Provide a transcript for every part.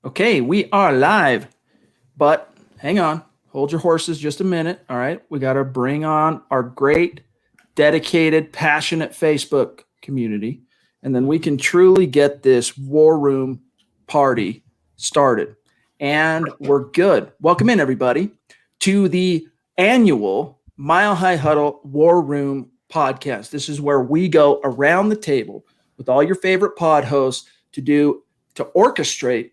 Okay, we are live, but hang on. Hold your horses just a minute. All right, we got to bring on our great, dedicated, passionate Facebook community, and then we can truly get this war room party started. And we're good. Welcome in, everybody, to the annual Mile High Huddle War Room podcast. This is where we go around the table with all your favorite pod hosts to orchestrate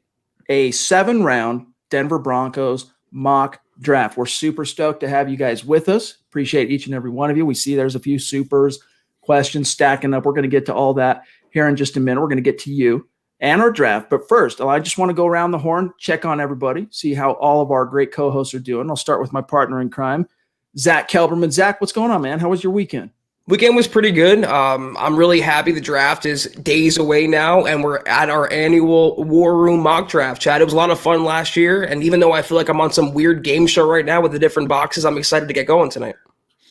a 7-round Denver Broncos mock draft. We're super stoked to have you guys with us. Appreciate each and every one of you. We see there's a few supers, questions stacking up. We're going to get to all that here in just a minute. We're going to get to you and our draft. But first, I just want to go around the horn, check on everybody, see how all of our great co-hosts are doing. I'll start with my partner in crime, Zack Kelberman. Zack, what's going on, man? How was your weekend? Weekend was pretty good. I'm really happy the draft is days away now, and we're at our annual War Room mock draft, Chad. It was a lot of fun last year, and even though I feel like I'm on some weird game show right now with the different boxes, I'm excited to get going tonight.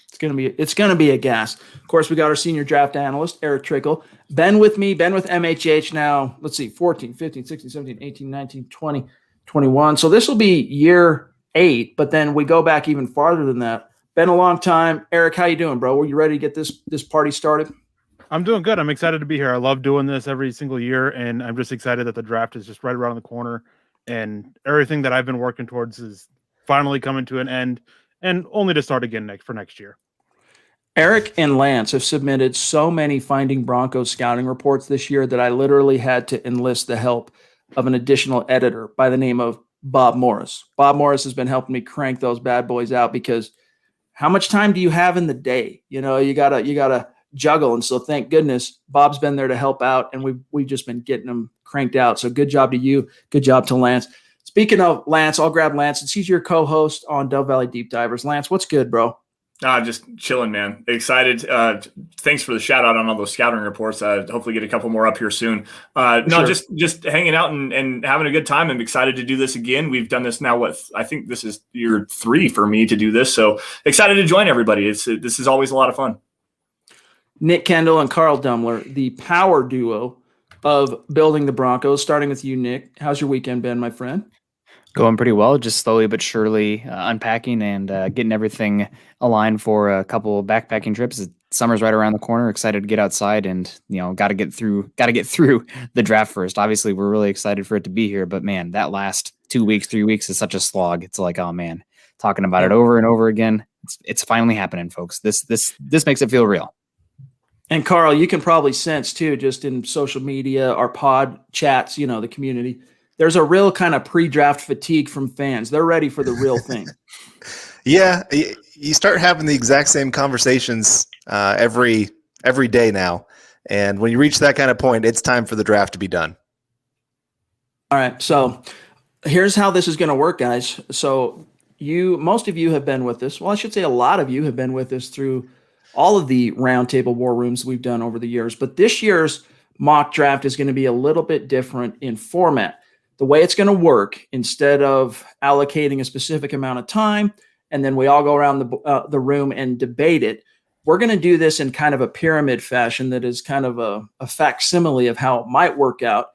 It's gonna be a gas. Of course, we got our senior draft analyst, Eric Trickle. Ben with me, Ben with MHH now, let's see, 14, 15, 16, 17, 18, 19, 20, 21. So this will be year 8, but then we go back even farther than that. Been a long time. Eric, how you doing, bro? Were you ready to get this party started? I'm doing good. I'm excited to be here. I love doing this every single year, and I'm just excited that the draft is just right around the corner, and everything that I've been working towards is finally coming to an end, and only to start again for next year. Eric and Lance have submitted so many Finding Broncos scouting reports this year that I literally had to enlist the help of an additional editor by the name of Bob Morris. Bob Morris has been helping me crank those bad boys out because how much time do you have in the day? You know, you gotta juggle. And so thank goodness Bob's been there to help out, and we've just been getting them cranked out. So good job to you. Good job to Lance. Speaking of Lance, I'll grab Lance. He's your co-host on Dove Valley Deep Divers. Lance, what's good, bro? Just chilling, man. Excited. Thanks for the shout out on all those scouting reports. Hopefully get a couple more up here soon. Sure. Just hanging out and having a good time. I'm excited to do this again. We've done this now. I think this is year 3 for me to do this. So excited to join everybody. This is always a lot of fun. Nick Kendall and Carl Dumler, the power duo of building the Broncos. Starting with you, Nick. How's your weekend been, my friend? Going pretty well, just slowly but surely unpacking and getting everything aligned for a couple backpacking trips. Summer's right around the corner. Excited to get outside and, got to get through the draft first. Obviously, we're really excited for it to be here, but man, that last 2 weeks, 3 weeks is such a slog. It's like, oh man, talking about it over and over again. It's finally happening, folks. This makes it feel real. And Carl, you can probably sense too, just in social media, our pod chats, the community. There's a real kind of pre-draft fatigue from fans. They're ready for the real thing. Yeah, you start having the exact same conversations every day now. And when you reach that kind of point, it's time for the draft to be done. All right, so here's how this is going to work, guys. So most of you have been with us. Well, I should say a lot of you have been with us through all of the roundtable war rooms we've done over the years. But this year's mock draft is going to be a little bit different in format. The way it's going to work, instead of allocating a specific amount of time and then we all go around the room and debate it, we're going to do this in kind of a pyramid fashion that is kind of a facsimile of how it might work out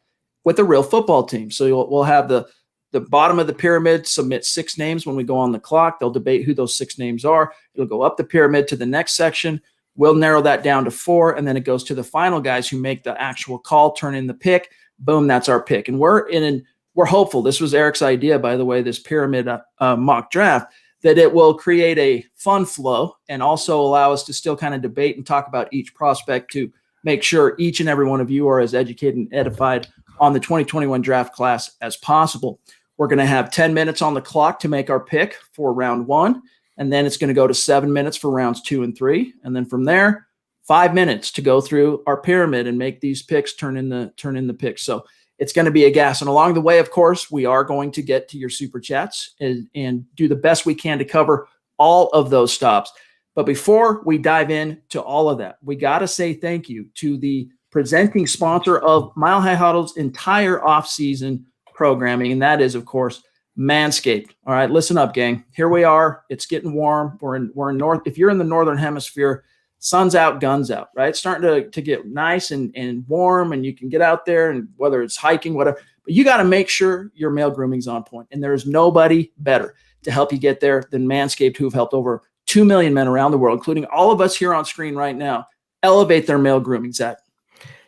with a real football team. So we'll have the bottom of the pyramid submit 6 names when we go on the clock. They'll debate who those 6 names are. It'll go up the pyramid to the next section. We'll narrow that down to 4, and then it goes to the final guys who make the actual call, turn in the pick. Boom, that's our pick. And we're hopeful, this was Eric's idea, by the way, this pyramid mock draft, that it will create a fun flow and also allow us to still kind of debate and talk about each prospect to make sure each and every one of you are as educated and edified on the 2021 draft class as possible. We're going to have 10 minutes on the clock to make our pick for round 1, and then it's going to go to 7 minutes for rounds 2 and 3. And then from there, 5 minutes to go through our pyramid and make these picks turn in the picks. So it's going to be a gas. And along the way, of course, we are going to get to your super chats and do the best we can to cover all of those stops. But before we dive into all of that, we got to say thank you to the presenting sponsor of Mile High Huddle's entire offseason programming, and that is, of course, Manscaped. All right, listen up, gang. Here we are. It's getting warm. We're in north. If you're in the northern hemisphere, sun's out, guns out, right? It's starting to get nice and warm, and you can get out there, and whether it's hiking, whatever. But you got to make sure your male grooming's on point. And there's nobody better to help you get there than Manscaped, who've helped over 2 million men around the world, including all of us here on screen right now, elevate their male grooming, Zach.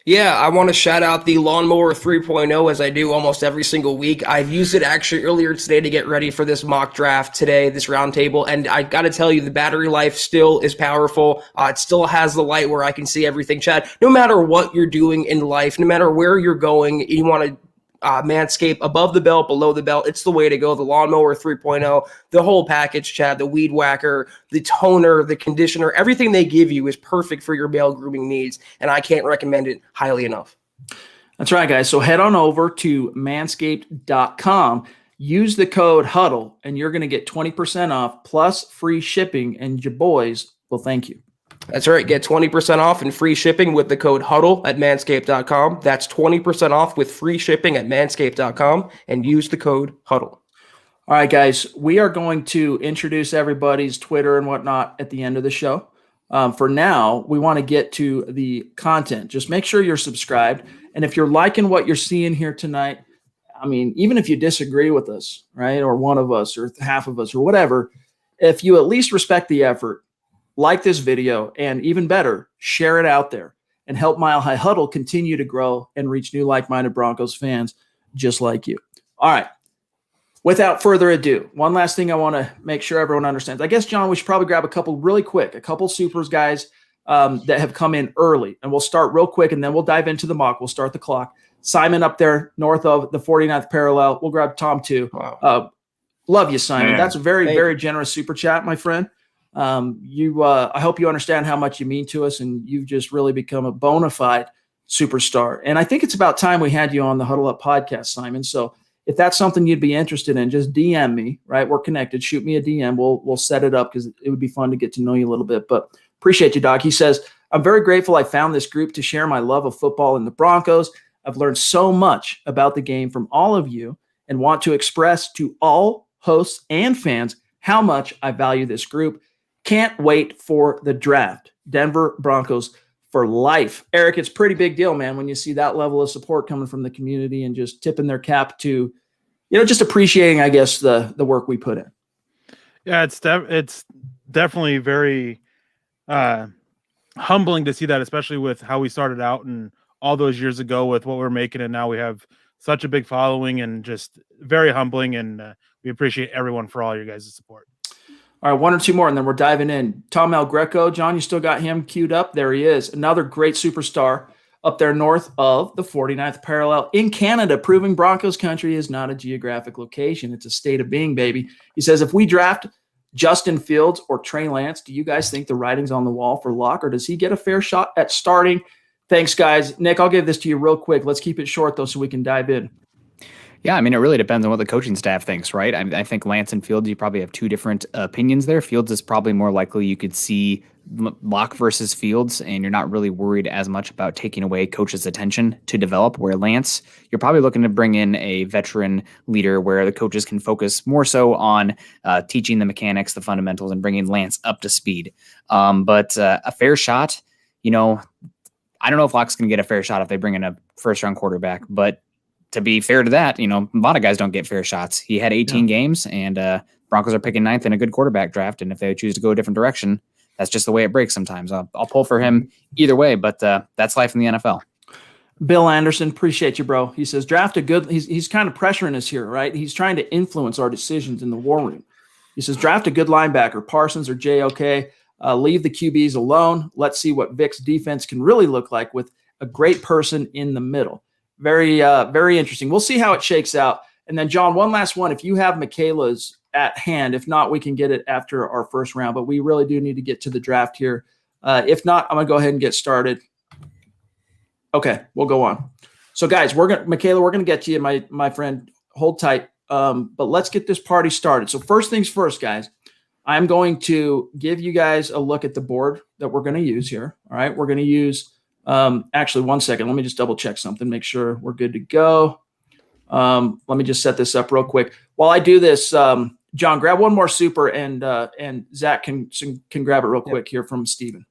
Yeah, I want to shout out the Lawnmower 3.0 as I do almost every single week. I've used it actually earlier today to get ready for this mock draft today, this roundtable, and I got to tell you, the battery life still is powerful. It still has the light where I can see everything, Chad. No matter what you're doing in life, no matter where you're going, you want to Manscaped above the belt, below the belt. It's the way to go. The Lawnmower 3.0, the whole package, Chad, the weed whacker, the toner, the conditioner, everything they give you is perfect for your male grooming needs. And I can't recommend it highly enough. That's right, guys. So head on over to manscaped.com, use the code HUDDLE, and you're going to get 20% off plus free shipping. And your boys will thank you. That's right. Get 20% off and free shipping with the code HUDDLE at manscaped.com. That's 20% off with free shipping at manscaped.com and use the code HUDDLE. All right, guys, we are going to introduce everybody's Twitter and whatnot at the end of the show. For now, we want to get to the content. Just make sure you're subscribed. And if you're liking what you're seeing here tonight, I mean, even if you disagree with us, right, or one of us or half of us or whatever, if you at least respect the effort, like this video, and even better, share it out there and help Mile High Huddle continue to grow and reach new like-minded Broncos fans just like you. All right. Without further ado, one last thing I want to make sure everyone understands. I guess, John, we should probably grab a couple really quick, a couple supers, guys, that have come in early. And we'll start real quick, and then we'll dive into the mock. We'll start the clock. Simon up there north of the 49th parallel. We'll grab Tom, too. Wow. Love you, Simon. Man. That's a very, very generous super chat, my friend. I hope you understand how much you mean to us, and you've just really become a bona fide superstar. And I think it's about time we had you on the Huddle Up podcast, Simon. So if that's something you'd be interested in, just DM me, right? We're connected. Shoot me a DM. We'll set it up because it would be fun to get to know you a little bit, but appreciate you, Doc. He says, I'm very grateful I found this group to share my love of football and the Broncos. I've learned so much about the game from all of you and want to express to all hosts and fans how much I value this group. Can't wait for the draft. Denver Broncos for life. Eric, it's a pretty big deal, man, when you see that level of support coming from the community and just tipping their cap to, just appreciating, I guess, the work we put in. Yeah, it's definitely very humbling to see that, especially with how we started out and all those years ago with what we're making, and now we have such a big following, and just very humbling, and we appreciate everyone for all your guys' support. All right, one or two more, and then we're diving in. Tom El Greco, John, you still got him queued up? There he is. Another great superstar up there north of the 49th parallel in Canada, proving Broncos country is not a geographic location. It's a state of being, baby. He says, if we draft Justin Fields or Trey Lance, do you guys think the writing's on the wall for Locke, or does he get a fair shot at starting? Thanks, guys. Nick, I'll give this to you real quick. Let's keep it short, though, so we can dive in. Yeah, I mean, it really depends on what the coaching staff thinks, right? I think Lance and Fields, you probably have two different opinions there. Fields is probably more likely you could see Locke versus Fields, and you're not really worried as much about taking away coach's attention to develop, where Lance, you're probably looking to bring in a veteran leader where the coaches can focus more so on teaching the mechanics, the fundamentals, and bringing Lance up to speed. But a fair shot, I don't know if Locke's going to get a fair shot if they bring in a first-round quarterback, but to be fair to that, a lot of guys don't get fair shots. He had 18 games, and Broncos are picking ninth in a good quarterback draft, and if they choose to go a different direction, that's just the way it breaks sometimes. I'll pull for him either way, but that's life in the NFL. Bill Anderson, appreciate you, bro. He says, draft a good – he's kind of pressuring us here, right? He's trying to influence our decisions in the war room. He says, draft a good linebacker, Parsons or JOK. Leave the QBs alone. Let's see what Vic's defense can really look like with a great person in the middle. Very, very interesting. We'll see how it shakes out. And then, John, one last one. If you have Michaela's at hand, if not, we can get it after our first round. But we really do need to get to the draft here. If not, I'm going to go ahead and get started. Okay, we'll go on. So, guys, Michaela, we're going to get to you, my friend. Hold tight. But let's get this party started. So first things first, guys. I'm going to give you guys a look at the board that we're going to use here. All right, we're going to use actually, one second. Let me just double check something, make sure we're good to go. Let me just set this up real quick. While I do this, John, grab one more super, and Zach can grab it real quick here from Steven.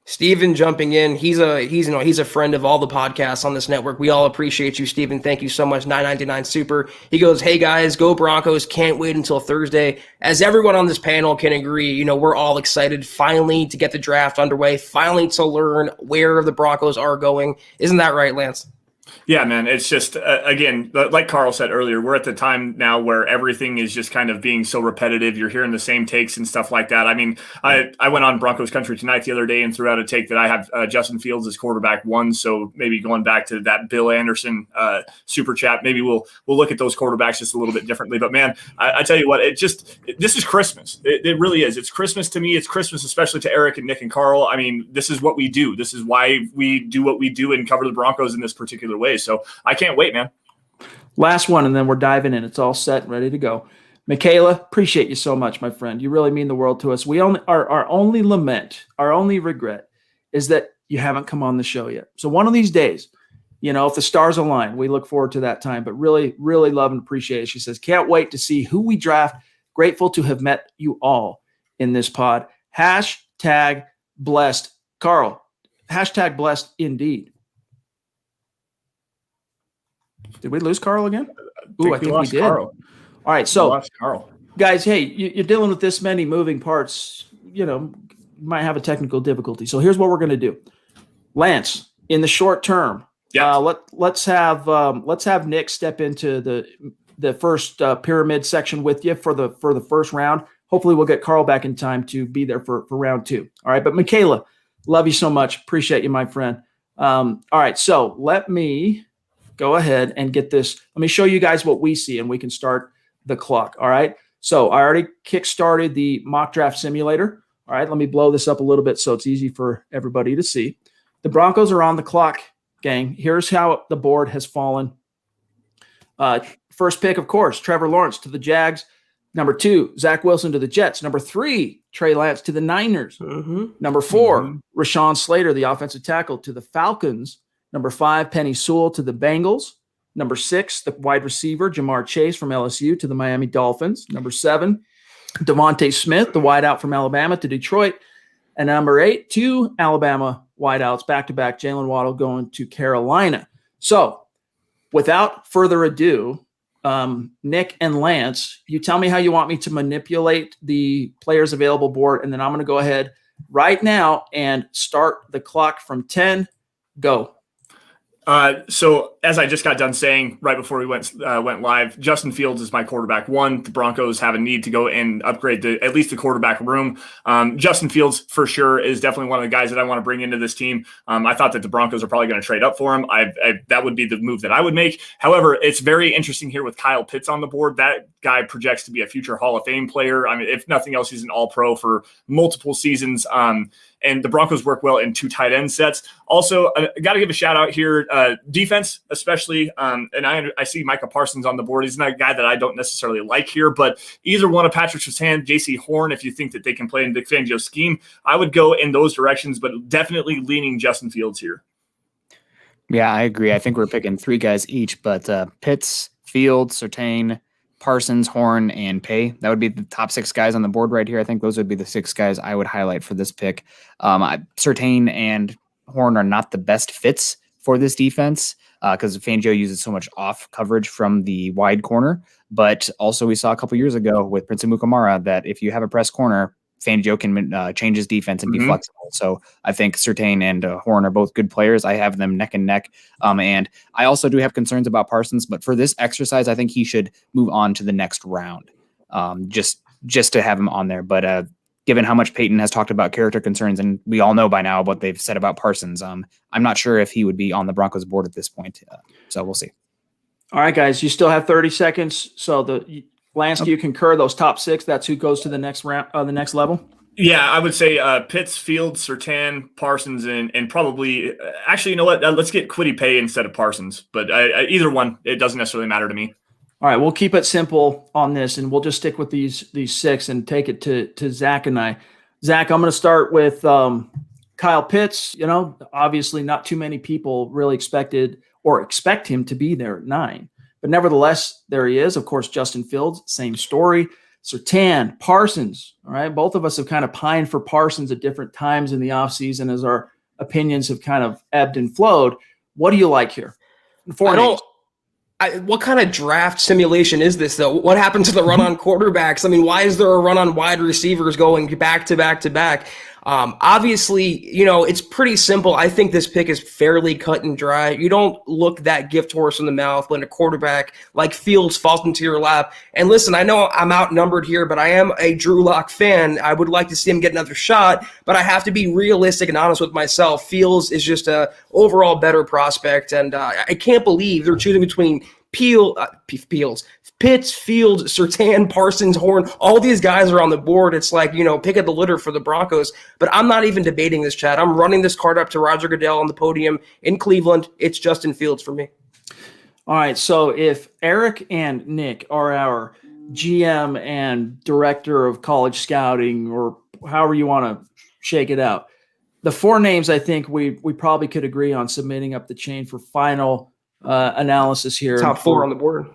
Steven jumping in. He's a friend of all the podcasts on this network. We all appreciate you, Steven. Thank you so much. 999 Super. He goes, "Hey guys, go Broncos. Can't wait until Thursday." As everyone on this panel can agree, we're all excited finally to get the draft underway, finally to learn where the Broncos are going. Isn't that right, Lance? Yeah, man. It's just, again, like Carl said earlier, we're at the time now where everything is just kind of being so repetitive. You're hearing the same takes and stuff like that. I mean, I went on Broncos Country Tonight the other day and threw out a take that I have Justin Fields as quarterback 1. So maybe going back to that Bill Anderson super chat, maybe we'll look at those quarterbacks just a little bit differently. But man, I tell you what, this is Christmas. It really is. It's Christmas to me. It's Christmas, especially to Eric and Nick and Carl. I mean, this is what we do. This is why we do what we do and cover the Broncos in this particular way. So I can't wait, man. Last one, and then we're diving in. It's all set and ready to go. Michaela, appreciate you so much, my friend. You really mean the world to us. Our only lament, our only regret is that you haven't come on the show yet. So one of these days, if the stars align, we look forward to that time. But really, really love and appreciate it. She says, "Can't wait to see who we draft. Grateful to have met you all in this pod. Hashtag blessed." Carl, hashtag blessed indeed. Did we lose Carl again? I think we did. Carl. All right, so Carl. Guys, hey, you're dealing with this many moving parts. Might have a technical difficulty. So here's what we're going to do. Lance, in the short term, let's have Nick step into the first pyramid section with you for the first round. Hopefully, we'll get Carl back in time to be there for round 2. All right, but Michaela, love you so much. Appreciate you, my friend. All right, so let me go ahead and get this. Let me show you guys what we see, and we can start the clock. All right. So I already kick-started the mock draft simulator. All right. Let me blow this up a little bit so it's easy for everybody to see. The Broncos are on the clock, gang. Here's how the board has fallen. First pick, of course, Trevor Lawrence to the Jags. Number 2, Zach Wilson to the Jets. Number 3, Trey Lance to the Niners. Number 4, Rashawn Slater, the offensive tackle, to the Falcons. Number 5, Penny Sewell to the Bengals. Number 6, the wide receiver, Jamar Chase from LSU to the Miami Dolphins. Number 7, Devontae Smith, the wideout from Alabama to Detroit. And number 8, 2 Alabama wideouts, back-to-back, Jalen Waddle going to Carolina. So without further ado, Nick and Lance, you tell me how you want me to manipulate the players available board, and then I'm going to go ahead right now and start the clock from 10. Go. So as I just got done saying right before we went live, Justin Fields is my quarterback 1. The Broncos have a need to go and upgrade at least the quarterback room. Justin Fields for sure is definitely one of the guys that I want to bring into this team. I thought that the Broncos are probably going to trade up for him. That would be the move that I would make. However, it's very interesting here with Kyle Pitts on the board. That guy projects to be a future Hall of Fame player. I mean, if nothing else, he's an all-pro for multiple seasons. And the Broncos work well in 2 tight end sets. Also, I got to give a shout out here, defense especially. And I see Micah Parsons on the board. He's not a guy that I don't necessarily like here, but either one of Patrick Surtain, J.C. Horn, if you think that they can play in Vic Fangio's scheme, I would go in those directions, but definitely leaning Justin Fields here. Yeah, I agree. I think we're picking 3 guys each, but Pitts, Fields, Surtain, Parsons, Horn, and Pay. That would be the top 6 guys on the board right here. I think those would be the 6 guys I would highlight for this pick. Surtain and Horn are not the best fits for this defense because Fangio uses so much off coverage from the wide corner. But also we saw a couple years ago with Prince Amukamara that if you have a press corner, Fangio can change his defense and be flexible. So I think Surtain and Horn are both good players. I have them neck and neck. And I also do have concerns about Parsons, but for this exercise, I think he should move on to the next round just to have him on there. But given how much Peyton has talked about character concerns, and we all know by now what they've said about Parsons, I'm not sure if he would be on the Broncos board at this point. So we'll see. All right, guys, you still have 30 seconds. So Lance, do you concur those top 6? That's who goes to the next round, the next level? Yeah, I would say Pitts, Fields, Surtain, Parsons, and probably actually, you know what? Let's get Kwity Paye instead of Parsons. But either one, it doesn't necessarily matter to me. All right, we'll keep it simple on this, and we'll just stick with these 6 and take it to Zach and I. Zach, I'm going to start with Kyle Pitts. Obviously not too many people really expect him to be there at 9. But nevertheless, there he is. Of course, Justin Fields, same story. Surtain, Parsons. All right. Both of us have kind of pined for Parsons at different times in the offseason as our opinions have kind of ebbed and flowed. What do you like here? What kind of draft simulation is this, though? What happened to the run on quarterbacks? I mean, why is there a run on wide receivers going back to back to back? Obviously, it's pretty simple. I think this pick is fairly cut and dry. You don't look that gift horse in the mouth when a quarterback like Fields falls into your lap. And listen, I know I'm outnumbered here, but I am a Drew Lock fan. I would like to see him get another shot, but I have to be realistic and honest with myself. Fields is just a overall better prospect, and I can't believe they're choosing between Pitts, Fields, Surtain, Parsons, Horn. All these guys are on the board. It's like, pick of the litter for the Broncos. But I'm not even debating this, Chad. I'm running this card up to Roger Goodell on the podium in Cleveland. It's Justin Fields for me. All right. So if Eric and Nick are our GM and director of college scouting, or however you want to shake it out, the 4 names I think we probably could agree on submitting up the chain for final analysis here. Top 4 on the board.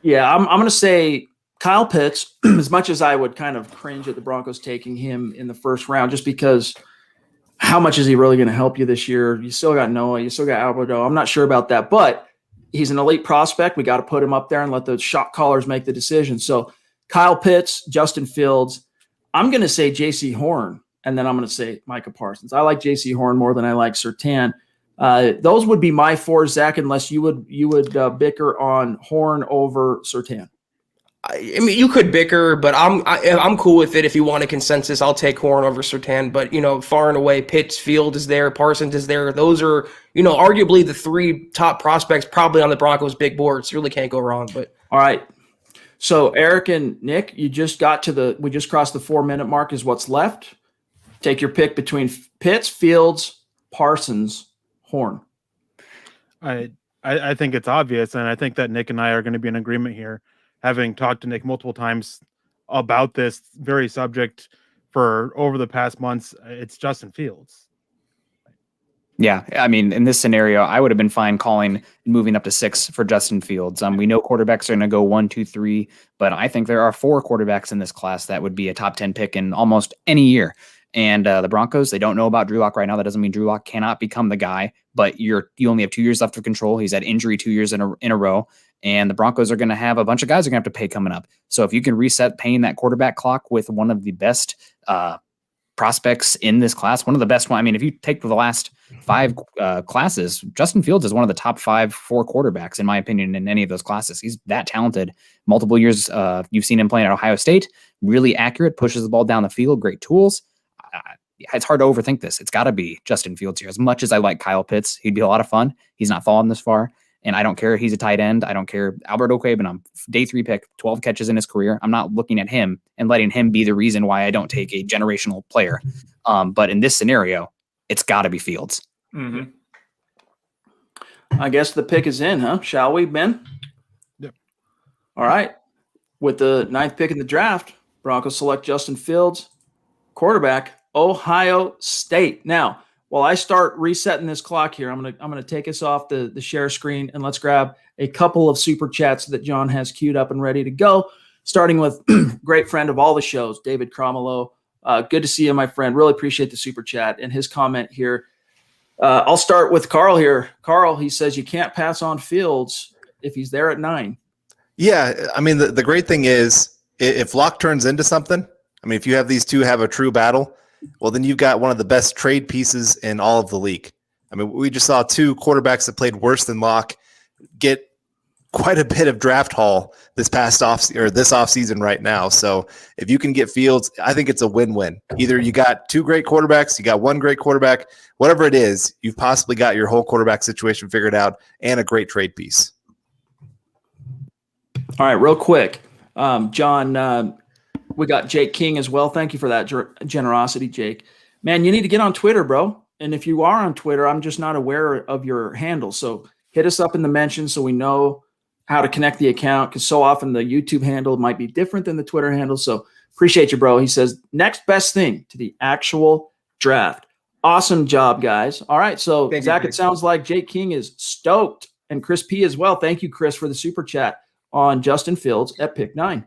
Yeah, I'm going to say Kyle Pitts, as much as I would kind of cringe at the Broncos taking him in the first round, just because how much is he really going to help you this year? You still got Noah, you still got Alberto. I'm not sure about that, but he's an elite prospect. We got to put him up there and let the shot callers make the decision. So Kyle Pitts, Justin Fields. I'm going to say J.C. Horn, and then I'm going to say Micah Parsons. I like J.C. Horn more than I like Surtain. Those would be my 4, Zach, unless you would bicker on Horn over Surtain. I mean, you could bicker, but I'm cool with it. If you want a consensus, I'll take Horn over Surtain. But far and away, Pitts, Field is there, Parsons is there. Those are arguably the 3 top prospects probably on the Broncos' big boards. You really can't go wrong. But all right, so Eric and Nick, we just crossed the 4-minute mark. Is what's left. Take your pick between Pitts, Fields, Parsons, Horn. I think it's obvious, and I think that Nick and I are going to be in agreement here, having talked to Nick multiple times about this very subject for over the past months. It's Justin Fields. Yeah, I mean, in this scenario, I would have been fine calling and moving up to 6 for Justin Fields. We know quarterbacks are going to go 1, 2, 3, but I think there are 4 quarterbacks in this class that would be a top 10 pick in almost any year. And the Broncos, they don't know about Drew Lock right now. That doesn't mean Drew Lock cannot become the guy, but you only have 2 years left of control. He's had injury 2 years in a row, and the Broncos are going to have a bunch of guys are going to have to pay coming up. So if you can reset paying that quarterback clock with one of the best prospects in this class, one of the best one. I mean, if you take the last 5 classes, Justin Fields is one of the top 4 quarterbacks, in my opinion, in any of those classes. He's that talented. Multiple years, you've seen him playing at Ohio State, really accurate, pushes the ball down the field, great tools. It's hard to overthink this. It's got to be Justin Fields here. As much as I like Kyle Pitts, he'd be a lot of fun. He's not falling this far. And I don't care. He's a tight end. I don't care. Albert Okweben, I'm day 3 pick, 12 catches in his career. I'm not looking at him and letting him be the reason why I don't take a generational player. But in this scenario, it's got to be Fields. Mm-hmm. I guess the pick is in, huh? Shall we, Ben? Yep. All right. With the 9th pick in the draft, Broncos select Justin Fields, quarterback, Ohio State. Now, while I start resetting this clock here, I'm gonna take us off the share screen, and let's grab a couple of super chats that John has queued up and ready to go. Starting with great friend of all the shows, David Cromelo. Good to see you, my friend. Really appreciate the super chat and his comment here. I'll start with Carl here. Carl, he says you can't pass on Fields if he's there at 9. Yeah, I mean the great thing is if Locke turns into something. I mean, if you have these two have a true battle, well, then you've got one of the best trade pieces in all of the league. I mean, we just saw 2 quarterbacks that played worse than Locke get quite a bit of draft haul this offseason right now. So if you can get Fields, I think it's a win-win. Either you got 2 great quarterbacks, you got 1 great quarterback, whatever it is, you've possibly got your whole quarterback situation figured out and a great trade piece. All right, real quick, John. We got Jake King as well. Thank you for that generosity, Jake. Man, you need to get on Twitter, bro. And if you are on Twitter, I'm just not aware of your handle. So hit us up in the mentions so we know how to connect the account, because so often the YouTube handle might be different than the Twitter handle. So appreciate you, bro. He says, next best thing to the actual draft. Awesome job, guys. All right, so Zach, it sounds like Jake King is stoked, and Chris P as well. Thank you, Chris, for the super chat on Justin Fields at pick 9.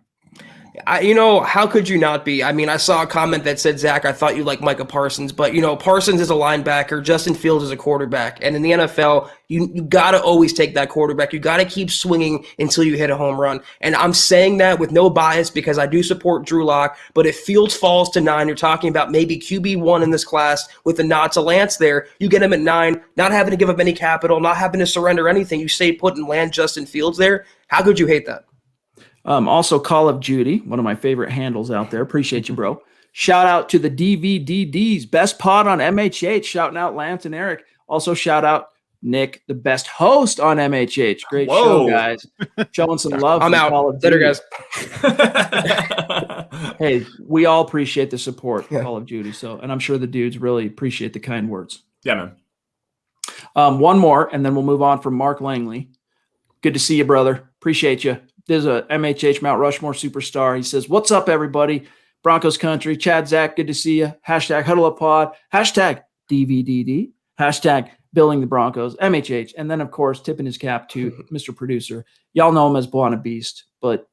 How could you not be? I mean, I saw a comment that said, Zach, I thought you liked Micah Parsons, but Parsons is a linebacker, Justin Fields is a quarterback, and in the NFL, you got to always take that quarterback. You got to keep swinging until you hit a home run. And I'm saying that with no bias because I do support Drew Lock, but if Fields falls to 9, you're talking about maybe QB1 in this class with a nod to Lance there. You get him at 9, not having to give up any capital, not having to surrender anything. You stay put and land Justin Fields there. How could you hate that? Also, Call of Duty, one of my favorite handles out there. Appreciate you, bro. Shout out to the DVDDs, best pod on MHH. Shouting out Lance and Eric. Also, shout out Nick, the best host on MHH. Great show, guys. Showing some love. I'm out. Call of Later, Duty. guys. Hey, we all appreciate the support, Call of Duty. And I'm sure the dudes really appreciate the kind words. Yeah, man. One more, and then we'll move on from Mark Langley. Good to see you, brother. Appreciate you. There's a MHH Mount Rushmore superstar. He says, "What's up, everybody? Broncos country. Chad, Zach, good to see you. Hashtag Huddle Up Pod. Hashtag DVDD. Hashtag Building the Broncos. MHH." And then, of course, tipping his cap to Mr. Producer. Y'all know him as Buona Beast, but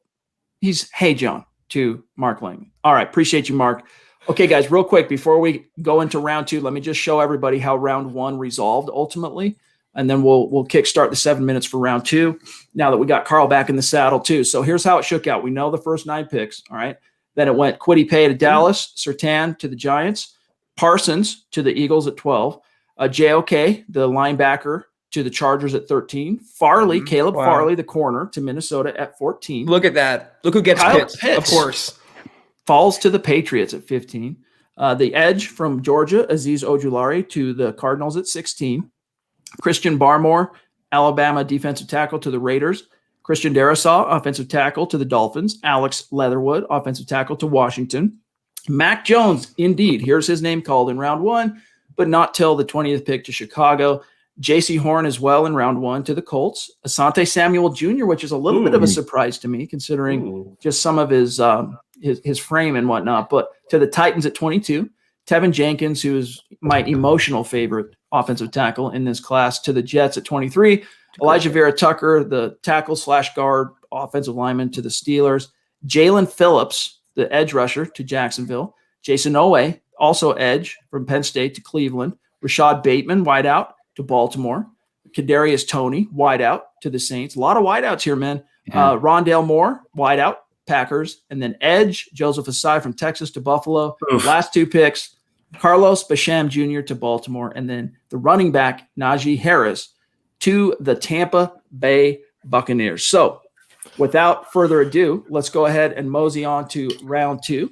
he's Hey John to Mark Langley. All right. Appreciate you, Mark. Okay, guys, real quick, before we go into round 2, let me just show everybody how round 1 resolved ultimately. And then we'll kickstart the 7 minutes for round 2 now that we got Carl back in the saddle too. So here's how it shook out. We know the first 9 picks, all right? Then it went Kwity Paye to Dallas, Surtain to the Giants, Parsons to the Eagles at 12, JOK, the linebacker, to the Chargers at 13, Farley, Caleb Farley, the corner, to Minnesota at 14. Look at that. Look who gets Pitts, of course. Falls to the Patriots at 15. The edge from Georgia, Azeez Ojulari, to the Cardinals at 16. Christian Barmore, Alabama defensive tackle, to the Raiders. Christian Darrisaw, offensive tackle, to the Dolphins. Alex Leatherwood, offensive tackle, to Washington. Mac Jones, indeed, here's his name called in round 1, but not till the 20th pick, to Chicago. J.C. Horn as well in round 1 to the Colts. Asante Samuel Jr., which is a little bit of a surprise to me, considering just some of his frame and whatnot, but to the Titans at 22. Tevin Jenkins, who is my emotional favorite offensive tackle in this class, to the Jets at 23. Elijah Vera Tucker, the tackle/guard offensive lineman, to the Steelers. Jalen Phillips, the edge rusher, to Jacksonville. Jason Owe, also edge from Penn State, to Cleveland. Rashad Bateman, wideout, to Baltimore. Kadarius Toney, wideout, to the Saints. A lot of wideouts here, man. Yeah. Rondale Moore, wideout, Packers. And then edge, Joseph Asai from Texas to Buffalo. Last 2 picks, Carlos Basham Jr. to Baltimore. And then the running back, Najee Harris, to the Tampa Bay Buccaneers. So without further ado, let's go ahead and mosey on to round 2.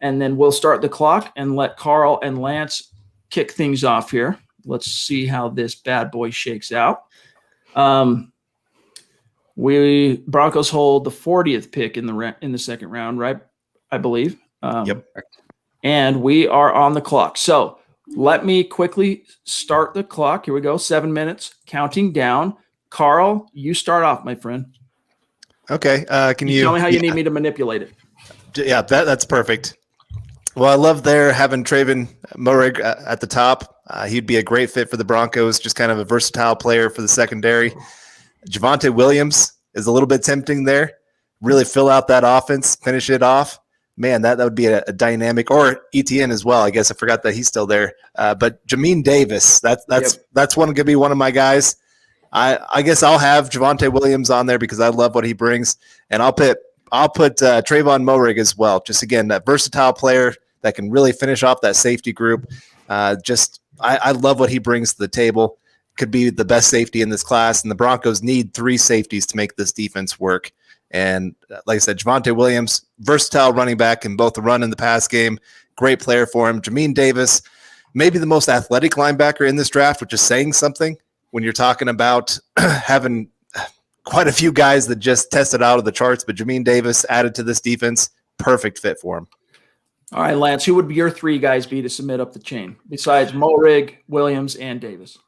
And then we'll start the clock and let Carl and Lance kick things off here. Let's see how this bad boy shakes out. Broncos hold the 40th pick in the second round, right? I believe. Yep. And we are on the clock. So let me quickly start the clock. Here we go. 7 minutes, counting down. Carl, you start off, my friend. Okay. Can you tell me how you need me to manipulate it? Yeah, that's perfect. Well, I love having Traven Moehrig at the top. He'd be a great fit for the Broncos, just kind of a versatile player for the secondary. Javonte Williams is a little bit tempting there. Really fill out that offense, finish it off. Man, that would be a dynamic, or ETN as well. I guess I forgot that he's still there. But Jamin Davis, that's going to be one of my guys. I guess I'll have Javonte Williams on there because I love what he brings, and I'll put Trayvon Moehrig as well. Just again, that versatile player that can really finish off that safety group. I love what he brings to the table. Could be the best safety in this class, and the Broncos need 3 safeties to make this defense work. And like I said, Javonte Williams, versatile running back in both the run and the pass game. Great player for him. Jamin Davis, maybe the most athletic linebacker in this draft, which is saying something when you're talking about having quite a few guys that just tested out of the charts. But Jamin Davis added to this defense, perfect fit for him. All right, Lance, who would your 3 guys be to submit up the chain besides Moehrig, Williams, and Davis?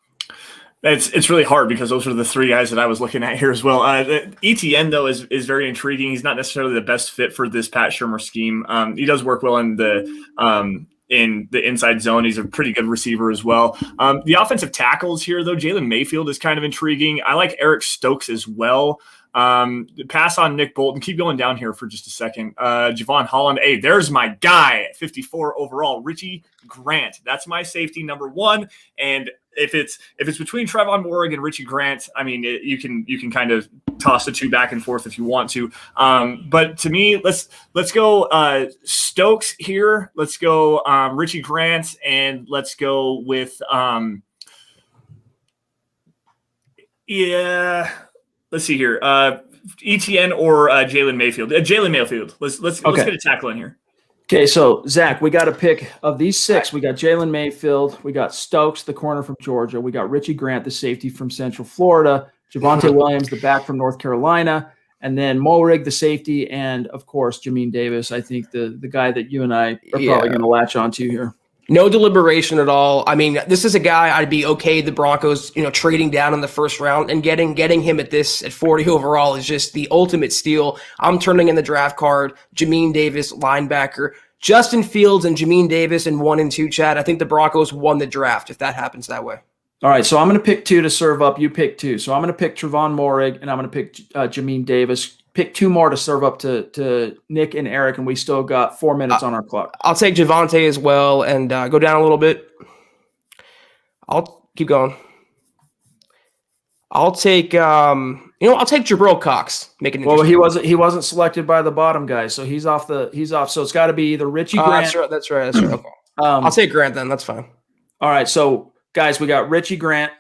It's really hard because those are the 3 guys that I was looking at here as well. ETN, though, is very intriguing. He's not necessarily the best fit for this Pat Shurmur scheme. He does work well in the inside zone. He's a pretty good receiver as well. The offensive tackles here, though, Jalen Mayfield is kind of intriguing. I like Eric Stokes as well. Pass on Nick Bolton. Keep going down here for just a second. Javon Holland. Hey, there's my guy at 54 overall. Richie Grant. That's my safety number 1. And if it's between Trevon Moehrig and Richie Grant, I mean, you can kind of toss the two back and forth if you want to. But to me, let's go Stokes here. Let's go Richie Grant, and let's go with let's see here. ETN or Jalen Mayfield. Jalen Mayfield. Let's get a tackle in here. Okay, so Zach, we got a pick of these 6. We got Jalen Mayfield, we got Stokes, the corner from Georgia, we got Richie Grant, the safety from Central Florida, Javonte Williams, the back from North Carolina, and then Moehrig, the safety, and of course Jamin Davis. I think the guy that you and I are probably going to latch onto here. No deliberation at all. I mean, this is a guy I'd be okay the Broncos, trading down in the first round, and getting him at 40 overall is just the ultimate steal. I'm turning in the draft card. Jamin Davis, linebacker. Justin Fields and Jamin Davis in 1 and 2, Chad. I think the Broncos won the draft if that happens that way. All right, so I'm going to pick 2 to serve up. You pick 2. So I'm going to pick Trevon Moehrig, and I'm going to pick Jamin Davis. Pick 2 more to serve up to Nick and Eric, and we still got 4 minutes on our clock. I'll take Javonte as well, and go down a little bit. I'll keep going. I'll take I'll take Jabril Cox. Well, he wasn't selected by the bottom guys, so he's off. So it's got to be either Richie Grant. That's right. Okay. I'll take Grant then. That's fine. All right, so guys, we got Richie Grant,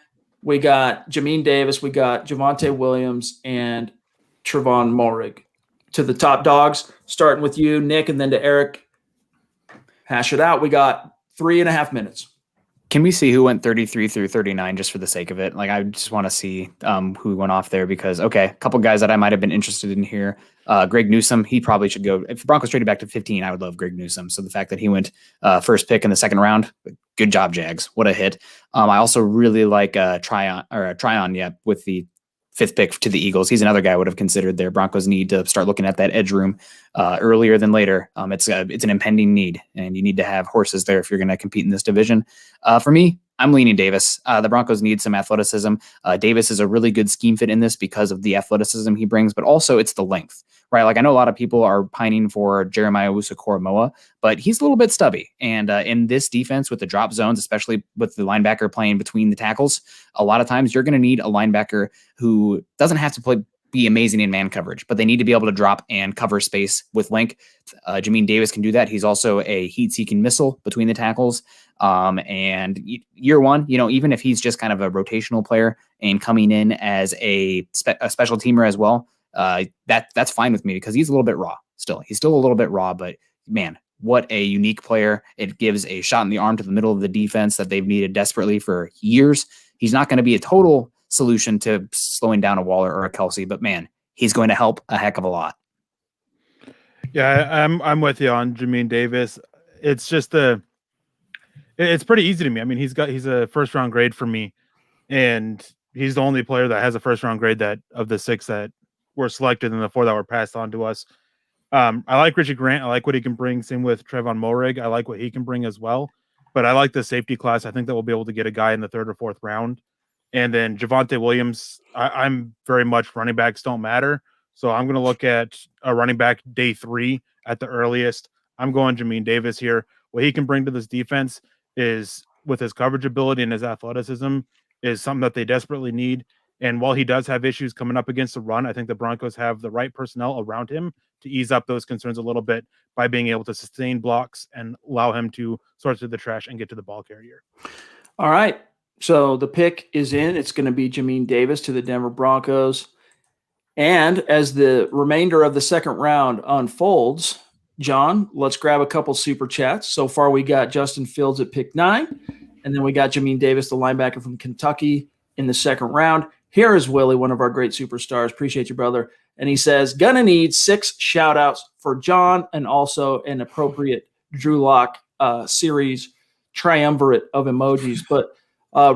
we got Jamin Davis, we got Javonte Williams, and Trevon Moehrig. To the top dogs, starting with you, Nick, and then to Eric. Hash it out. We got 3.5 minutes. Can we see who went 33 through 39 just for the sake of it? Like, I just want to see who went off there because, okay, a couple guys that I might have been interested in here. Greg Newsome, he probably should go. If the Broncos traded back to 15, I would love Greg Newsome. So the fact that he went first pick in the second round, good job, Jags. What a hit. I also really like Tryon with the 5th pick to the Eagles. He's another guy I would have considered there. Broncos need to start looking at that edge room earlier than later. It's an impending need, and you need to have horses there if you're going to compete in this division. For me, I'm leaning Davis. The Broncos need some athleticism. Davis is a really good scheme fit in this because of the athleticism he brings, but also it's the length, right? Like, I know a lot of people are pining for Jeremiah Owusu-Koramoah, but he's a little bit stubby. And in this defense with the drop zones, especially with the linebacker playing between the tackles, a lot of times you're going to need a linebacker who doesn't have to be amazing in man coverage, but they need to be able to drop and cover space with length. Jamin Davis can do that. He's also a heat-seeking missile between the tackles. And year one, even if he's just kind of a rotational player and coming in as a special teamer as well, that's fine with me because he's a little bit raw still. He's still a little bit raw, but man, what a unique player. It gives a shot in the arm to the middle of the defense that they've needed desperately for years. He's not going to be a total solution to slowing down a Waller or a Kelsey, but man, he's going to help a heck of a lot. Yeah, I'm with you on Jamin Davis. It's just it's pretty easy to me. I mean, he's a first round grade for me, and he's the only player that has a first round grade that of the 6 that were selected and the 4 that were passed on to us. I like Richie Grant. I like what he can bring. Same with Trevon Moehrig. I like what he can bring as well. But I like the safety class. I think that we'll be able to get a guy in the 3rd or 4th round. And then Javonte Williams, I'm very much running backs don't matter. So I'm going to look at a running back day 3 at the earliest. I'm going Jamin Davis here. What he can bring to this defense is, with his coverage ability and his athleticism, is something that they desperately need. And while he does have issues coming up against the run, I think the Broncos have the right personnel around him to ease up those concerns a little bit by being able to sustain blocks and allow him to sort through the trash and get to the ball carrier. All right. So the pick is in. It's going to be Jamin Davis to the Denver Broncos. And as the remainder of the second round unfolds, John, let's grab a couple super chats. So far, we got Justin Fields at pick 9, and then we got Jamin Davis, the linebacker from Kentucky, in the second round. Here is Willie, one of our great superstars. Appreciate you, brother. And he says, gonna need 6 shout-outs for John and also an appropriate Drew Lock series triumvirate of emojis. But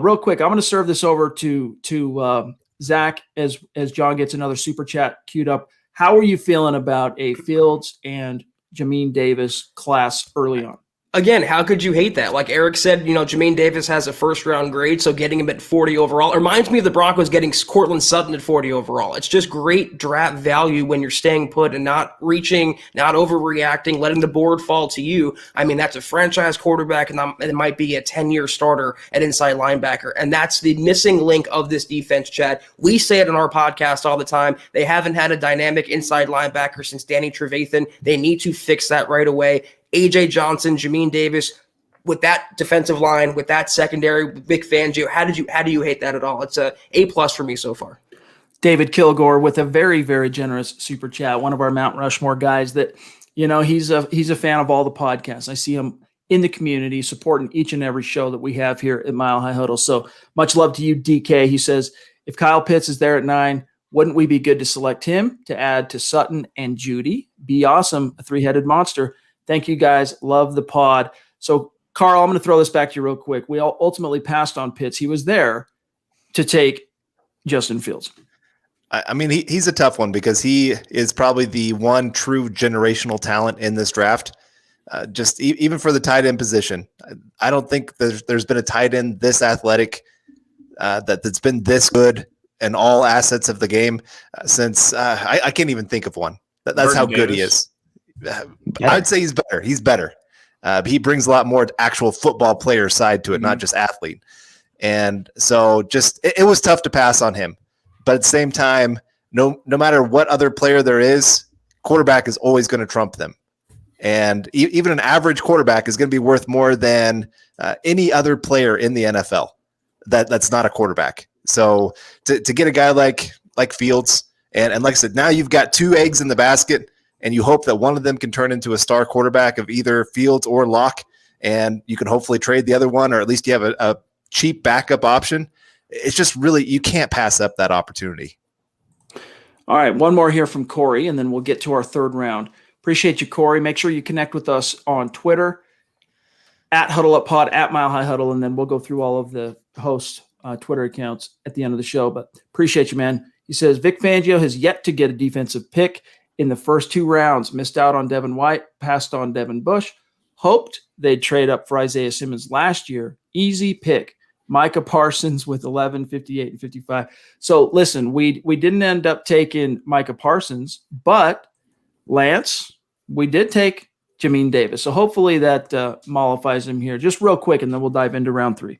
real quick, I'm going to serve this over to Zach as John gets another super chat queued up. How are you feeling about a Fields and Jamin Davis class early on? Again, how could you hate that? Like Eric said, Jermaine Davis has a first-round grade, so getting him at 40 overall it reminds me of the Broncos getting Cortland Sutton at 40 overall. It's just great draft value when you're staying put and not reaching, not overreacting, letting the board fall to you. I mean, that's a franchise quarterback, and it might be a 10-year starter at inside linebacker, and that's the missing link of this defense, Chad. We say it on our podcast all the time. They haven't had a dynamic inside linebacker since Danny Trevathan. They need to fix that right away. A.J. Johnson, Jermaine Davis, with that defensive line, with that secondary, Vic Fangio, how do you hate that at all? It's a A+ for me so far. David Kilgore with a very, very generous super chat. One of our Mount Rushmore guys that, he's a fan of all the podcasts. I see him in the community supporting each and every show that we have here at Mile High Huddle. So much love to you, DK. He says, if Kyle Pitts is there at 9, wouldn't we be good to select him to add to Sutton and Judy? Be awesome, a 3-headed monster. Thank you, guys. Love the pod. So, Carl, I'm going to throw this back to you real quick. We all ultimately passed on Pitts. He was there to take Justin Fields. I mean, he's a tough one because he is probably the one true generational talent in this draft. Even for the tight end position, I don't think there's been a tight end this athletic that's been this good in all assets of the game since I can't even think of one. That's how good he is. I'd say he's better. He's better. He brings a lot more actual football player side to it, not just athlete. And so it was tough to pass on him. But at the same time, no matter what other player there is, quarterback is always going to trump them. And even an average quarterback is going to be worth more than any other player in the NFL that's not a quarterback. So to get a guy like Fields, and like I said, now you've got 2 eggs in the basket, and you hope that one of them can turn into a star quarterback of either Fields or Locke, and you can hopefully trade the other one, or at least you have a cheap backup option. It's just really, you can't pass up that opportunity. All right, one more here from Corey, and then we'll get to our third round. Appreciate you, Corey. Make sure you connect with us on Twitter, at Huddle Up Pod, at Mile High Huddle, and then we'll go through all of the hosts' Twitter accounts at the end of the show. But appreciate you, man. He says, Vic Fangio has yet to get a defensive pick in the first 2 rounds. Missed out on Devin White, passed on Devin Bush. Hoped they'd trade up for Isaiah Simmons last year. Easy pick. Micah Parsons with 11, 58, and 55. So listen, we didn't end up taking Micah Parsons, but Lance, we did take Jermaine Davis. So hopefully that mollifies him here. Just real quick, and then we'll dive into round 3.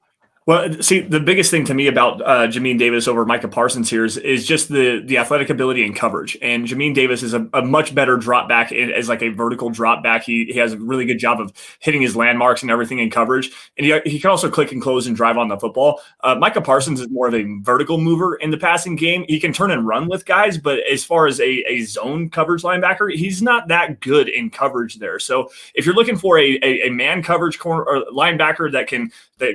Well, see, the biggest thing to me about Jermaine Davis over Micah Parsons here is just the athletic ability and coverage. And Jermaine Davis is a much better drop back as like a vertical drop back. He has a really good job of hitting his landmarks and everything in coverage. And he can also click and close and drive on the football. Micah Parsons is more of a vertical mover in the passing game. He can turn and run with guys, but as far as a zone coverage linebacker, he's not that good in coverage there. So if you're looking for a man coverage corner or linebacker that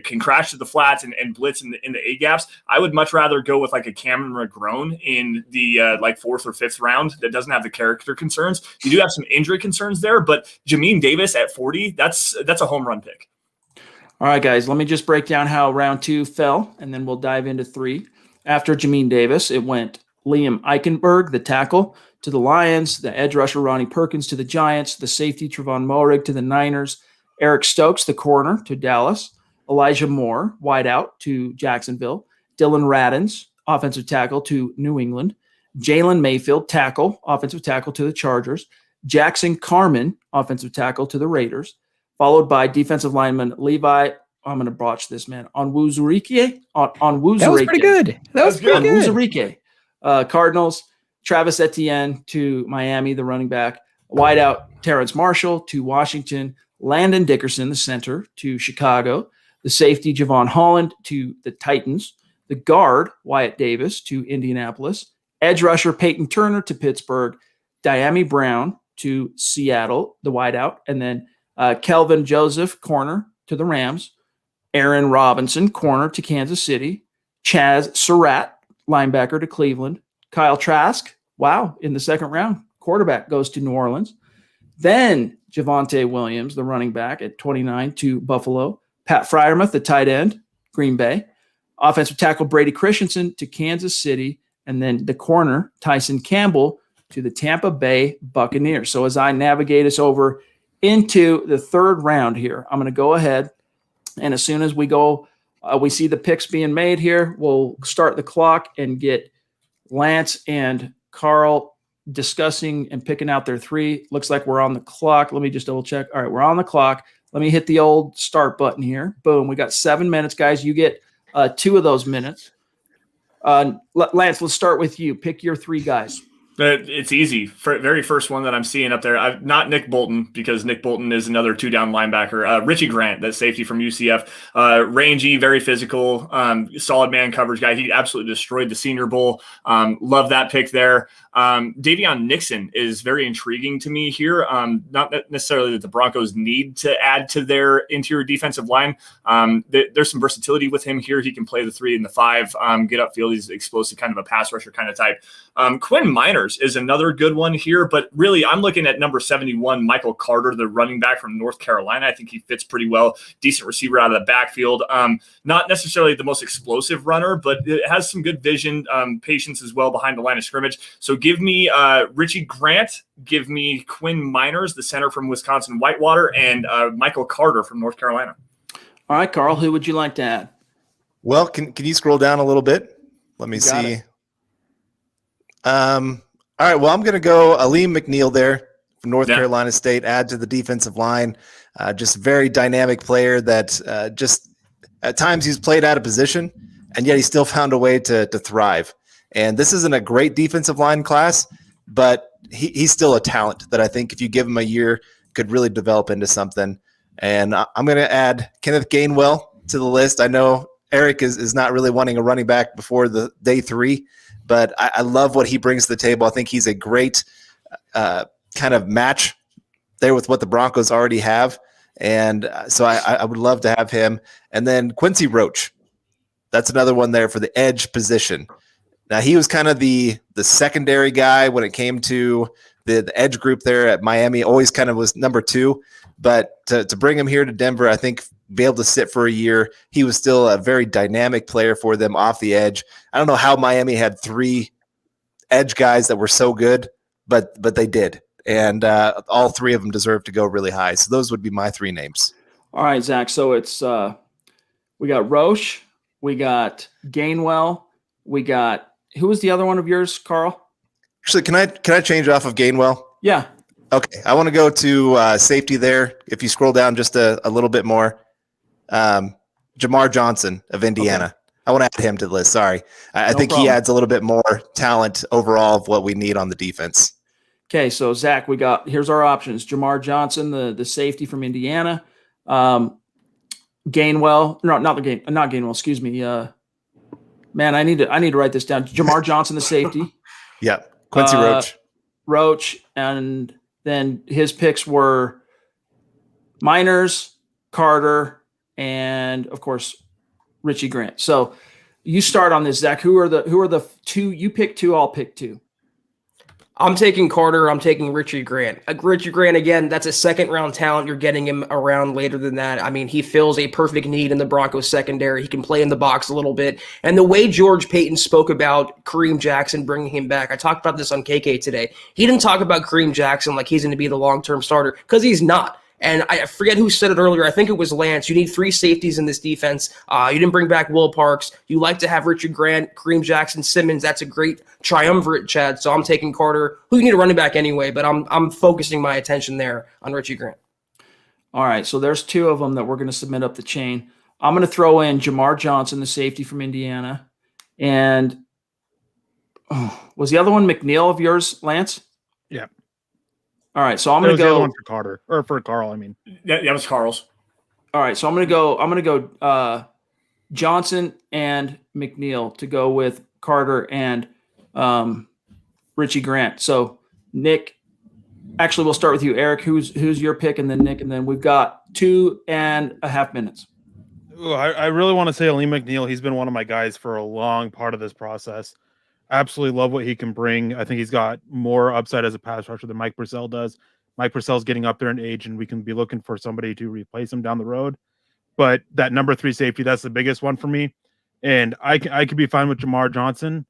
can crash to the flats and blitz in the A gaps, I would much rather go with like a Cameron McGrone in the like 4th or 5th round that doesn't have the character concerns. You do have some injury concerns there, but Jermaine Davis at 40, that's a home run pick. All right, guys, let me just break down how round 2 fell, and then we'll dive into 3. After Jermaine Davis, it went Liam Eichenberg, the tackle, to the Lions, the edge rusher Ronnie Perkins to the Giants, the safety Trevon Moehrig to the Niners, Eric Stokes, the corner, to Dallas, Elijah Moore, wideout, to Jacksonville, Dylan Radins, offensive tackle, to New England, Jalen Mayfield, tackle, offensive tackle, to the Chargers, Jackson Carman, offensive tackle, to the Raiders, followed by defensive lineman Levi, I'm going to botch this, man, Onwuzurike. That was pretty good. Onwuzurike. Cardinals, Travis Etienne to Miami, the running back, wideout Terrence Marshall to Washington, Landon Dickerson, the center, to Chicago, the safety Javon Holland to the Titans, the guard Wyatt Davis to Indianapolis, edge rusher Peyton Turner to Pittsburgh, Diami Brown to Seattle, the wideout, and then Kelvin Joseph, corner, to the Rams, Aaron Robinson, corner, to Kansas City, Chaz Surratt, linebacker, to Cleveland, Kyle Trask, in the 2nd round, quarterback, goes to New Orleans. Then Javonte Williams, the running back, at 29 to Buffalo. Pat Freiermuth, the tight end, Green Bay. Offensive tackle Brady Christensen to Kansas City. And then the corner, Tyson Campbell, to the Tampa Bay Buccaneers. So as I navigate us over into the third round here. I'm going to go ahead, and as soon as we go, we see the picks being made here, we'll start the clock and get Lance and Carl discussing and picking out their three. Looks like we're on the clock. Let me just double check. All right, we're on the clock. Let me hit the old start button here. Boom. We got 7 minutes, guys. You get 2 of those minutes. Lance, let's start with you. Pick your 3 guys. It's easy. Very first one that I'm seeing up there, not Nick Bolton, because Nick Bolton is another 2-down linebacker. Richie Grant, that safety from UCF. Rangy, very physical, solid man coverage guy. He absolutely destroyed the Senior Bowl. Love that pick there. Davion Nixon is very intriguing to me here. Not necessarily that the Broncos need to add to their interior defensive line. There's some versatility with him here. He can play the 3 and the 5, get upfield. He's explosive, kind of a pass rusher kind of type. Quinn Miners is another good one here, but really I'm looking at number 71, Michael Carter, the running back from North Carolina. I think he fits pretty well. Decent receiver out of the backfield. Not necessarily the most explosive runner, but it has some good vision, patience as well behind the line of scrimmage. So give me Richie Grant, give me Quinn Miners, the center from Wisconsin Whitewater, and Michael Carter from North Carolina. All right, Carl, who would you like to add? Well, can you scroll down a little bit? Let me see. All right, well, I'm going to go Aleem McNeil there from North Carolina State, add to the defensive line. Just very dynamic player that just at times he's played out of position, and yet he still found a way to thrive. And this isn't a great defensive line class, but he's still a talent that I think if you give him a year could really develop into something. And I'm going to add Kenneth Gainwell to the list. I know Eric is not really wanting a running back before the day 3, but I love what he brings to the table. I think he's a great kind of match there with what the Broncos already have. And so I would love to have him. And then Quincy Roach. That's another one there for the edge position. Now, he was kind of the secondary guy when it came to the edge group there at Miami, always kind of was number 2. But to bring him here to Denver, I think be able to sit for a year, he was still a very dynamic player for them off the edge. I don't know how Miami had 3 edge guys that were so good, but they did. And all 3 of them deserve to go really high. So those would be my 3 names. All right, Zach. So it's we got Roche, we got Gainwell, we got who was the other one of yours, Carl? Actually, can I change off of Gainwell? Yeah. Okay, I want to go to safety there. If you scroll down just a little bit more, Jamar Johnson of Indiana. Okay. I want to add him to the list. Sorry. I think he adds a little bit more talent overall of what we need on the defense. Okay, so Zach, here's our options. Jamar Johnson, the safety from Indiana. Gainwell, not Gainwell, excuse me. Man, I need to write this down. Jamar Johnson, the safety. Yeah, Quincy Roach, and then his picks were Miners, Carter, and of course Richie Grant. So you start on this, Zach. Who are the 2? You pick 2. I'll pick 2. I'm taking Carter. I'm taking Richie Grant. Richie Grant, again, that's a second-round talent. You're getting him around later than that. I mean, he fills a perfect need in the Broncos secondary. He can play in the box a little bit. And the way George Payton spoke about Kareem Jackson bringing him back, I talked about this on KK today. He didn't talk about Kareem Jackson like he's going to be the long-term starter, because he's not. And I forget who said it earlier. I think it was Lance. You need 3 safeties in this defense. You didn't bring back Will Parks. You like to have Richard Grant, Kareem Jackson, Simmons. That's a great triumvirate, Chad. So I'm taking Carter, who you need a running back anyway, but I'm focusing my attention there on Richie Grant. All right, so there's 2 of them that we're going to submit up the chain. I'm going to throw in Jamar Johnson, the safety from Indiana. And was the other one McNeil of yours, Lance? Yeah. All right, so I'm going to go the other one for Carter, or for Carl. I mean, yeah, it was Carl's. All right, so I'm going to go Johnson and McNeil to go with Carter and Richie Grant. So Nick, actually, we'll start with you, Eric. Who's your pick, and then Nick, and then we've got 2.5 minutes. Ooh, I really want to say Aleem McNeil. He's been one of my guys for a long part of this process. Absolutely love what he can bring. I think he's got more upside as a pass rusher than Mike Purcell does. Mike Purcell's getting up there in age, and we can be looking for somebody to replace him down the road. But that number 3 safety, that's the biggest one for me. And I could be fine with Jamar Johnson,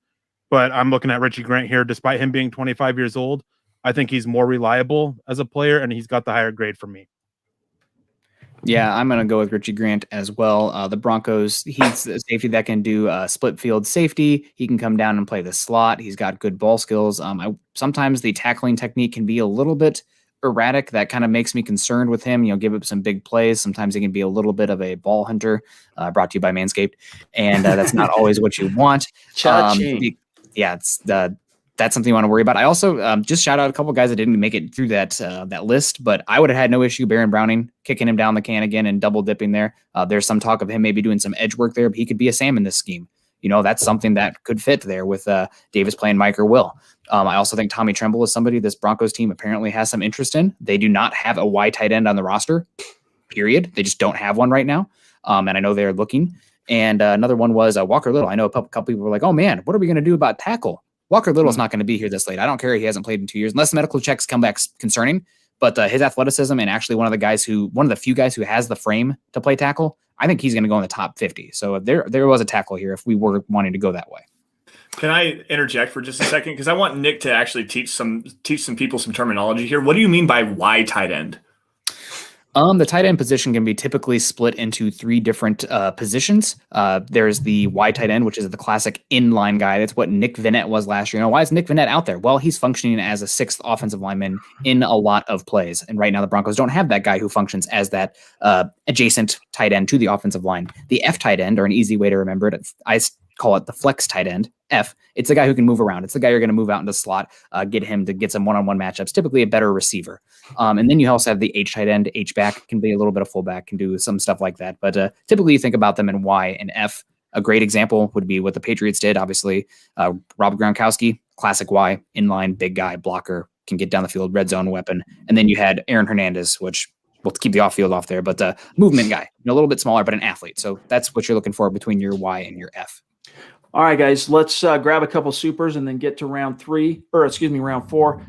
but I'm looking at Richie Grant here, despite him being 25 years old. I think he's more reliable as a player, and he's got the higher grade for me. Yeah, I'm going to go with Richie Grant as well. The Broncos, he's a safety that can do split field safety. He can come down and play the slot. He's got good ball skills. Sometimes the tackling technique can be a little bit erratic. That kind of makes me concerned with him. Give up some big plays. Sometimes he can be a little bit of a ball hunter, brought to you by Manscaped. And that's not always what you want. Yeah, that's something you want to worry about. I also just shout out a couple guys that didn't make it through that list, but I would have had no issue Baron Browning kicking him down the can again and double dipping there. There's some talk of him maybe doing some edge work there, but he could be a Sam in this scheme. That's something that could fit there with Davis playing Mike or Will. I also think Tommy Tremble is somebody this Broncos team apparently has some interest in. They do not have a wide tight end on the roster, period. They just don't have one right now. And I know they're looking. And another one was Walker Little. I know a couple people were like, oh man, what are we going to do about tackle? Walker Little's not going to be here this late. I don't care. He hasn't played in 2 years, unless medical checks come back concerning. But his athleticism and actually one of the few guys who has the frame to play tackle, I think he's going to go in the top 50. So there was a tackle here if we were wanting to go that way. Can I interject for just a second? Because I want Nick to actually teach some people some terminology here. What do you mean by wide tight end? The tight end position can be typically split into 3 different positions. There's the wide tight end, which is the classic inline guy. That's what Nick Vannett was last year. Why is Nick Vannett out there? Well, he's functioning as a 6th offensive lineman in a lot of plays. And right now the Broncos don't have that guy who functions as that adjacent tight end to the offensive line. The F tight end, or an easy way to remember it, I call it the flex tight end, F. It's the guy who can move around. It's the guy you're going to move out into the slot, get him to get some one-on-one matchups, typically a better receiver. And then you also have the H tight end. H back can be a little bit of fullback, can do some stuff like that. But typically you think about them in Y and F. A great example would be what the Patriots did, obviously. Rob Gronkowski, classic Y, inline, big guy, blocker, can get down the field, red zone weapon. And then you had Aaron Hernandez, which we'll keep the off-field off there, but movement guy, a little bit smaller, but an athlete. So that's what you're looking for between your Y and your F. All right, guys, let's grab a couple supers and then get to round 4.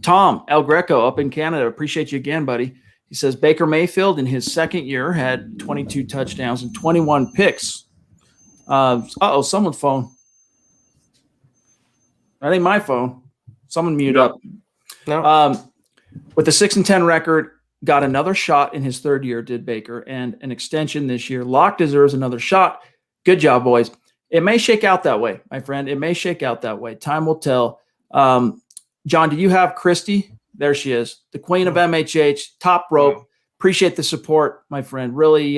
Tom El Greco up in Canada. Appreciate you again, buddy. He says Baker Mayfield in his second year had 22 touchdowns and 21 picks. Someone's phone. That ain't my phone. Someone mute up. No. With a 6-10 record, got another shot in his third year, did Baker, and an extension this year. Locke deserves another shot. Good job, boys. It may shake out that way, my friend. It may shake out that way. Time will tell. John, do you have Christy? There she is, the queen of MHH, top rope. Appreciate the support, my friend. Really,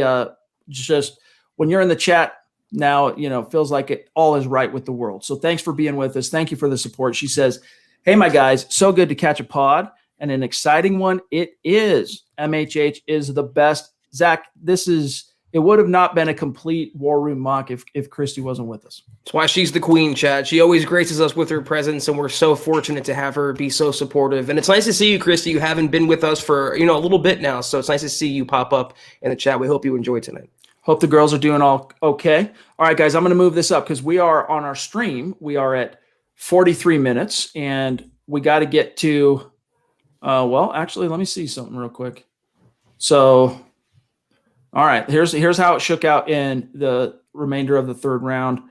just when you're in the chat now, feels like all is right with the world. So thanks for being with us. Thank you for the support. She says, hey, my guys, so good to catch a pod and an exciting one. It is. MHH is the best. Zach, it would have not been a complete War Room mock if Christy wasn't with us. That's why she's the queen, Chad. She always graces us with her presence, and we're so fortunate to have her be so supportive. And it's nice to see you, Christy. You haven't been with us for a little bit now, so it's nice to see you pop up in the chat. We hope you enjoy tonight. Hope the girls are doing all okay. All right, guys, I'm going to move this up because we are on our stream. We are at 43 minutes, and we got to get to actually, let me see something real quick. So, all right, here's how it shook out in the remainder of the third round.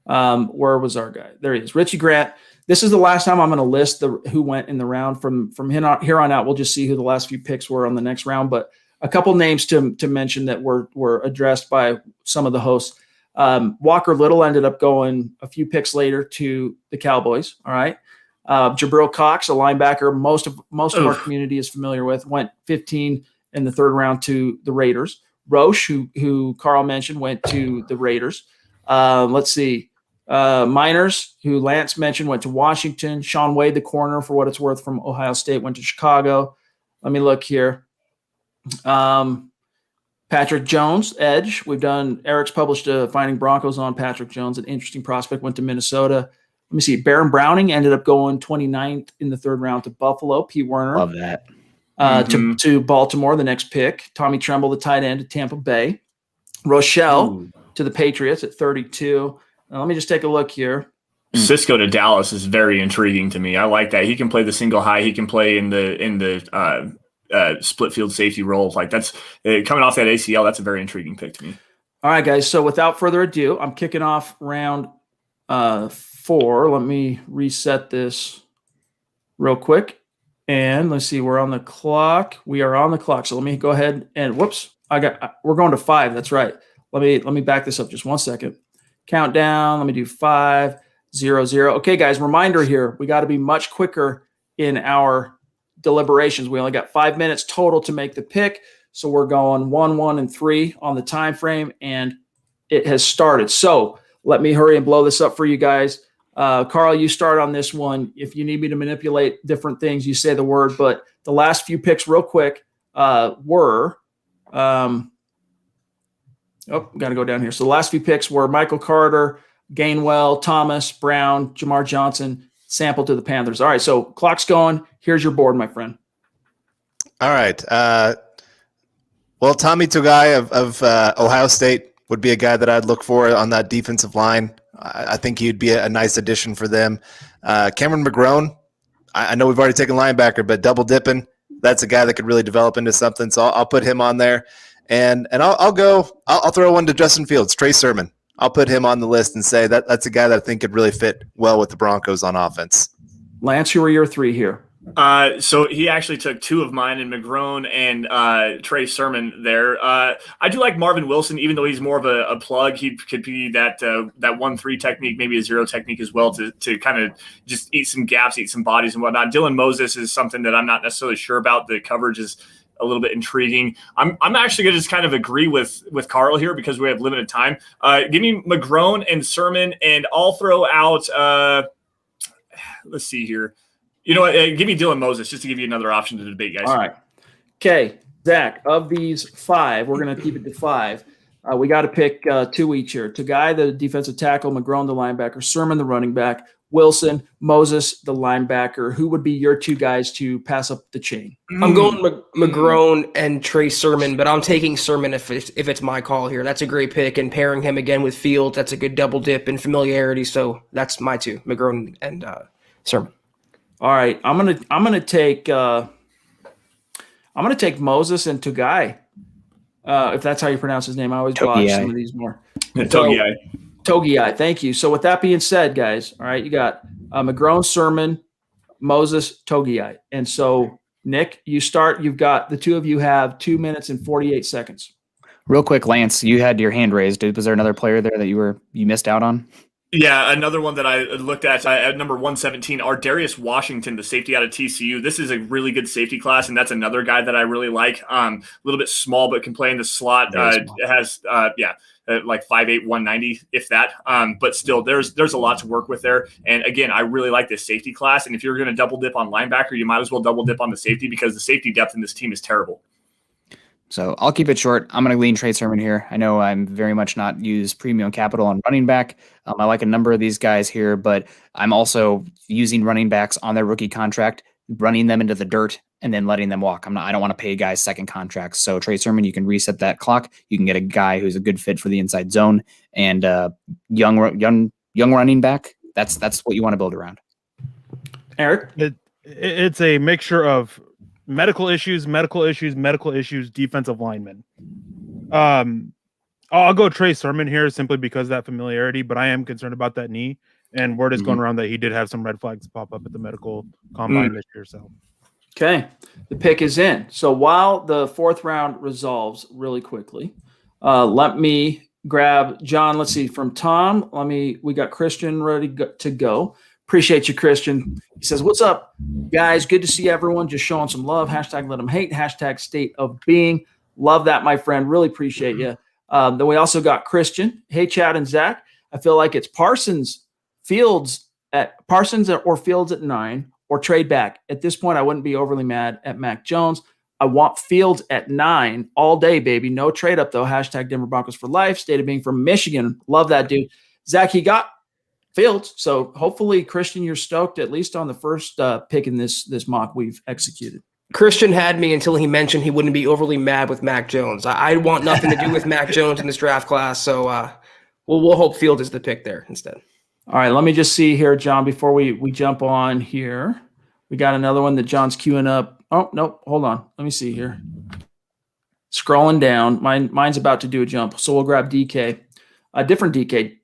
Where was our guy? There he is, Richie Grant. This is the last time I'm going to list who went in the round. From here on out, we'll just see who the last few picks were on the next round. But a couple names to mention that were addressed by some of the hosts. Walker Little ended up going a few picks later to the Cowboys. All right. Jabril Cox, a linebacker most of our community is familiar with, went 15 in the third round to the Raiders. Roche, who Carl mentioned, went to the Raiders. Let's see. Miners, who Lance mentioned, went to Washington. Sean Wade, the corner, for what it's worth, from Ohio State, went to Chicago. Let me look here. Patrick Jones, edge. Eric's published Finding Broncos on Patrick Jones, an interesting prospect, went to Minnesota. Let me see. Baron Browning ended up going 29th in the third round to Buffalo. Pete Werner. Love that. To Baltimore, the next pick. Tommy Tremble, the tight end, to Tampa Bay. Rochelle to the Patriots at 32. Now, let me just take a look here. Cisco to Dallas is very intriguing to me. I like that. He can play the single high. He can play in the split field safety roles. Like, that's coming off that ACL. That's a very intriguing pick to me. All right, guys. So without further ado, I'm kicking off round 4. Let me reset this real quick. And let's see, we're on the clock. We are on the clock. So let me go ahead and whoops, we're going to 5. That's right. Let me back this up just 1 second. Countdown. Let me do 5, 0, 0. Okay, guys, reminder here. We got to be much quicker in our deliberations. We only got 5 minutes total to make the pick. So we're going 1, 1, and 3 on the time frame, and it has started. So let me hurry and blow this up for you guys. Carl, you start on this one. If you need me to manipulate different things, you say the word. But the last few picks, real quick, were got to go down here. So the last few picks were Michael Carter, Gainwell, Thomas, Brown, Jamar Johnson, Sample to the Panthers. All right, so clock's going. Here's your board, my friend. All right. Well, Tommy Togai of Ohio State would be a guy that I'd look for on that defensive line. I think he'd be a nice addition for them. Cameron McGrone, I know we've already taken linebacker, but double dipping, that's a guy that could really develop into something. So I'll put him on there. And I'll throw one to Justin Fields, Trey Sermon. I'll put him on the list and say that's a guy that I think could really fit well with the Broncos on offense. Lance, who are your 3 here? So he actually took 2 of mine, and McGrone and Trey Sermon there. I do like Marvin Wilson, even though he's more of a plug. He could be that 1-3 technique, maybe a 0 technique as well, to kind of just eat some gaps, eat some bodies and whatnot. Dylan Moses is something that I'm not necessarily sure about. The coverage is a little bit intriguing. I'm actually going to just kind of agree with Carl here because we have limited time. Give me McGrone and Sermon, and I'll throw out let's see here. You know what? Give me Dylan Moses just to give you another option to debate, guys. All right. Okay, Zach, of these 5, we're going to keep it to 5. We got to pick 2 each here. Togai, the defensive tackle, McGrone, the linebacker, Sermon, the running back, Wilson, Moses, the linebacker. Who would be your 2 guys to pass up the chain? I'm going McGrone and Trey Sermon, but I'm taking Sermon if it's my call here. That's a great pick, and pairing him again with Fields, that's a good double dip and familiarity. So that's my 2, McGrone and Sermon. All right, I'm gonna take Moses and Togai, if that's how you pronounce his name. I always botch some of these more. Togai, thank you. So with that being said, guys, all right, you got McGrone, Sermon, Moses, Togai, and so Nick, you start. You've got the 2 of you have 2 minutes and 48 seconds. Real quick, Lance, you had your hand raised. Was there another player there that you missed out on? Yeah, another one that I looked at number 117, Ardarius Washington, the safety out of TCU. This is a really good safety class, and that's another guy that I really like. A little bit small, but can play in the slot. Has like 5'8", 190, if that. But still, there's a lot to work with there. And again, I really like this safety class. And if you're going to double dip on linebacker, you might as well double dip on the safety because the safety depth in this team is terrible. So I'll keep it short. I'm going to lean Trey Sermon here. I know I'm very much not use premium capital on running back. I like a number of these guys here, but I'm also using running backs on their rookie contract, running them into the dirt, and then letting them walk. I don't want to pay guys second contracts. So Trey Sermon, you can reset that clock. You can get a guy who's a good fit for the inside zone and young running back. That's what you want to build around. Eric, it's a mixture of medical issues, defensive linemen. I'll go Trey Sermon here simply because of that familiarity, but I am concerned about that knee. And word is going around that he did have some red flags pop up at the medical combine this year. So, okay, the pick is in. So while the 4th round resolves really quickly, let me grab John. Let's see, from Tom. We got Christian ready to go. Appreciate you, Christian. He says, "What's up, guys? Good to see everyone. Just showing some love. Hashtag let them hate. Hashtag state of being. Love that, my friend. Really appreciate you." Then we also got Christian. Hey, Chad and Zach. I feel like it's Parsons or Fields at 9 or trade back. At this point, I wouldn't be overly mad at Mac Jones. I want Fields at 9 all day, baby. No trade up, though. Hashtag Denver Broncos for life. State of being from Michigan. Love that, dude. Zach, he got Fields. So hopefully, Christian, you're stoked at least on the first pick in this mock we've executed. Christian had me until he mentioned he wouldn't be overly mad with Mac Jones. I want nothing to do with Mac Jones in this draft class. So we'll hope Field is the pick there instead. All right, let me just see here, John, before we jump on here. We got another one that John's queuing up. Oh, no, hold on. Let me see here. Scrolling down. Mine's about to do a jump, so we'll grab DK. A different DK.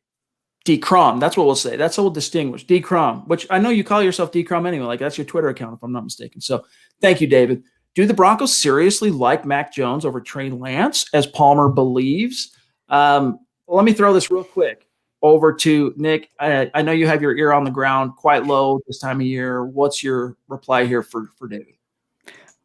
D-Crom. That's what we'll say. That's how we'll distinguish. D-Crom, which I know you call yourself D-Crom anyway. Like, that's your Twitter account, if I'm not mistaken. So thank you, David. Do the Broncos seriously like Mac Jones over Trey Lance, as Palmer believes? Let me throw this real quick over to Nick. I know you have your ear on the ground quite low this time of year. What's your reply here for David?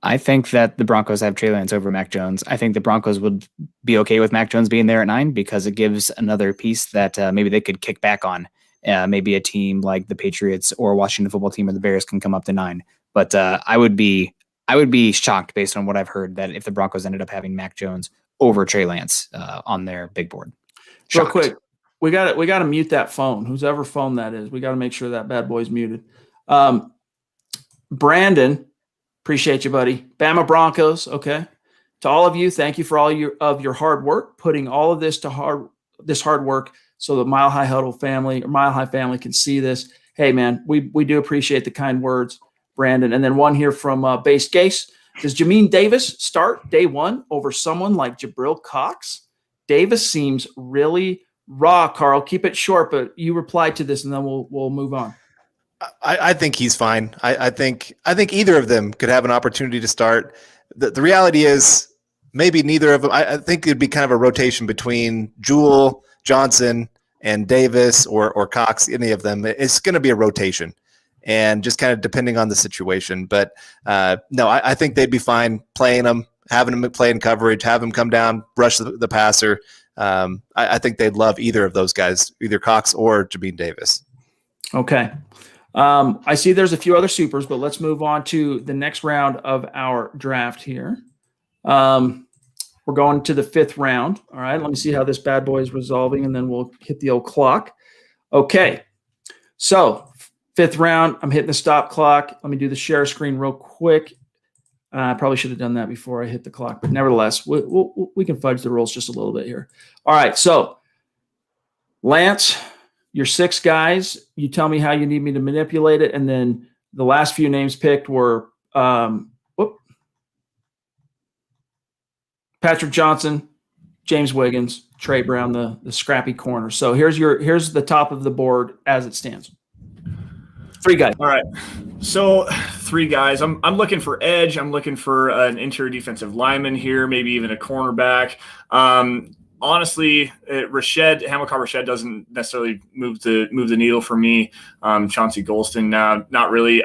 I think that the Broncos have Trey Lance over Mac Jones. I think the Broncos would be okay with Mac Jones being there at 9 because it gives another piece that maybe they could kick back on. Maybe a team like the Patriots or Washington football team or the Bears can come up to 9. But I would be shocked based on what I've heard that if the Broncos ended up having Mac Jones over Trey Lance on their big board. Shocked. Real quick, we got to mute that phone. Whoever phone that is, we got to make sure that bad boy's muted. Brandon. Appreciate you, buddy. Bama Broncos. Okay. To all of you, thank you for all your hard work, putting all of this hard work so the Mile High Huddle family or Mile High family can see this. Hey, man, we do appreciate the kind words, Brandon. And then one here from Base Case. Does Jamin Davis start day one over someone like Jabril Cox? Davis seems really raw, Carl. Keep it short, but you reply to this and then we'll move on. I think he's fine. I think either of them could have an opportunity to start. The reality is maybe neither of them. I think it'd be kind of a rotation between Jewell, Johnson, and Davis or Cox, any of them. It's going to be a rotation and just kind of depending on the situation. But no, I think they'd be fine playing them, having them play in coverage, have them come down, rush the passer. I think they'd love either of those guys, either Cox or Jamin Davis. Okay. I see there's a few other supers, but let's move on to the next round of our draft here. We're going to the 5th round. All right, let me see how this bad boy is resolving, and then we'll hit the old clock. Okay, so 5th round, I'm hitting the stop clock. Let me do the share screen real quick. I probably should have done that before I hit the clock, but nevertheless, we can fudge the rules just a little bit here. All right, so Lance, your 6 guys, you tell me how you need me to manipulate it. And then the last few names picked were Patrick Johnson, James Wiggins, Trey Brown, the scrappy corner. So here's the top of the board as it stands. 3 guys. All right. So 3 guys. I'm looking for edge. I'm looking for an interior defensive lineman here, maybe even a cornerback. Honestly, Hamilcar Rashed doesn't necessarily move the needle for me. Chauncey Golston, not really.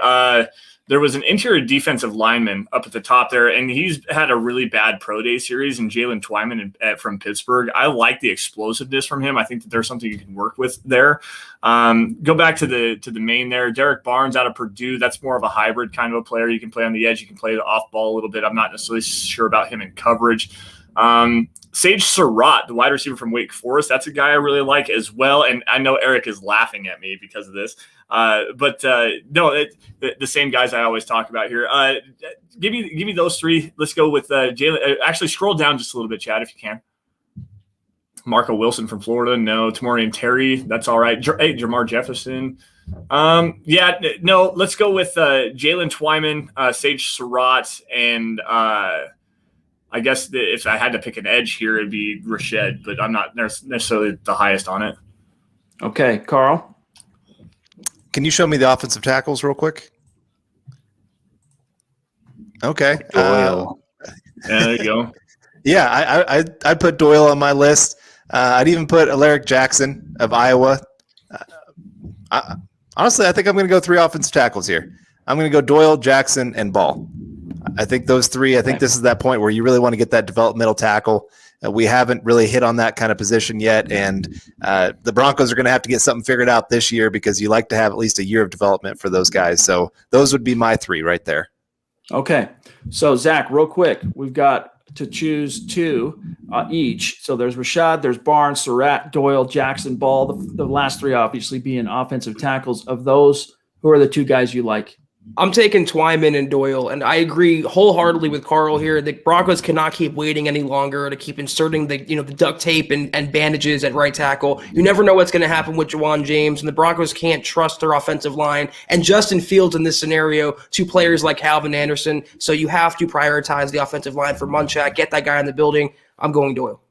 There was an interior defensive lineman up at the top there, and he's had a really bad pro day series. And Jalen Twyman from Pittsburgh, I like the explosiveness from him. I think that there's something you can work with there. Go back to the main there. Derek Barnes out of Purdue. That's more of a hybrid kind of a player. You can play on the edge. You can play the off ball a little bit. I'm not necessarily sure about him in coverage. Sage Surratt, the wide receiver from Wake Forest, that's a guy I really like as well. And I know Eric is laughing at me because of this. But the same guys I always talk about here. Give me those 3. Let's go with Jalen. Actually, scroll down just a little bit, Chad, if you can. Marco Wilson from Florida. No. Tamorian Terry. That's all right. Hey, Jamar Jefferson. Let's go with Jalen Twyman, Sage Surratt, and I guess if I had to pick an edge here, it'd be Rashed, but I'm not necessarily the highest on it. Okay, Carl. Can you show me the offensive tackles real quick? Okay. Doyle. There you go. Yeah, I'd put Doyle on my list. I'd even put Alaric Jackson of Iowa. Honestly, I think I'm going to go 3 offensive tackles here. I'm going to go Doyle, Jackson, and Ball. I think those 3, I think this is that point where you really want to get that developmental tackle. We haven't really hit on that kind of position yet, and the Broncos are going to have to get something figured out this year because you like to have at least a year of development for those guys. So those would be my 3 right there. Okay. So, Zach, real quick, we've got to choose 2 each. So there's Rashad, there's Barnes, Surratt, Doyle, Jackson, Ball. The last 3 obviously being offensive tackles. Of those, who are the 2 guys you like? I'm taking Twyman and Doyle, and I agree wholeheartedly with Carl here. The Broncos cannot keep waiting any longer to keep inserting the duct tape and bandages at right tackle. You never know what's going to happen with Juwan James, and the Broncos can't trust their offensive line and Justin Fields in this scenario to players like Calvin Anderson. So you have to prioritize the offensive line for Munchak. Get that guy in the building. I'm going Doyle.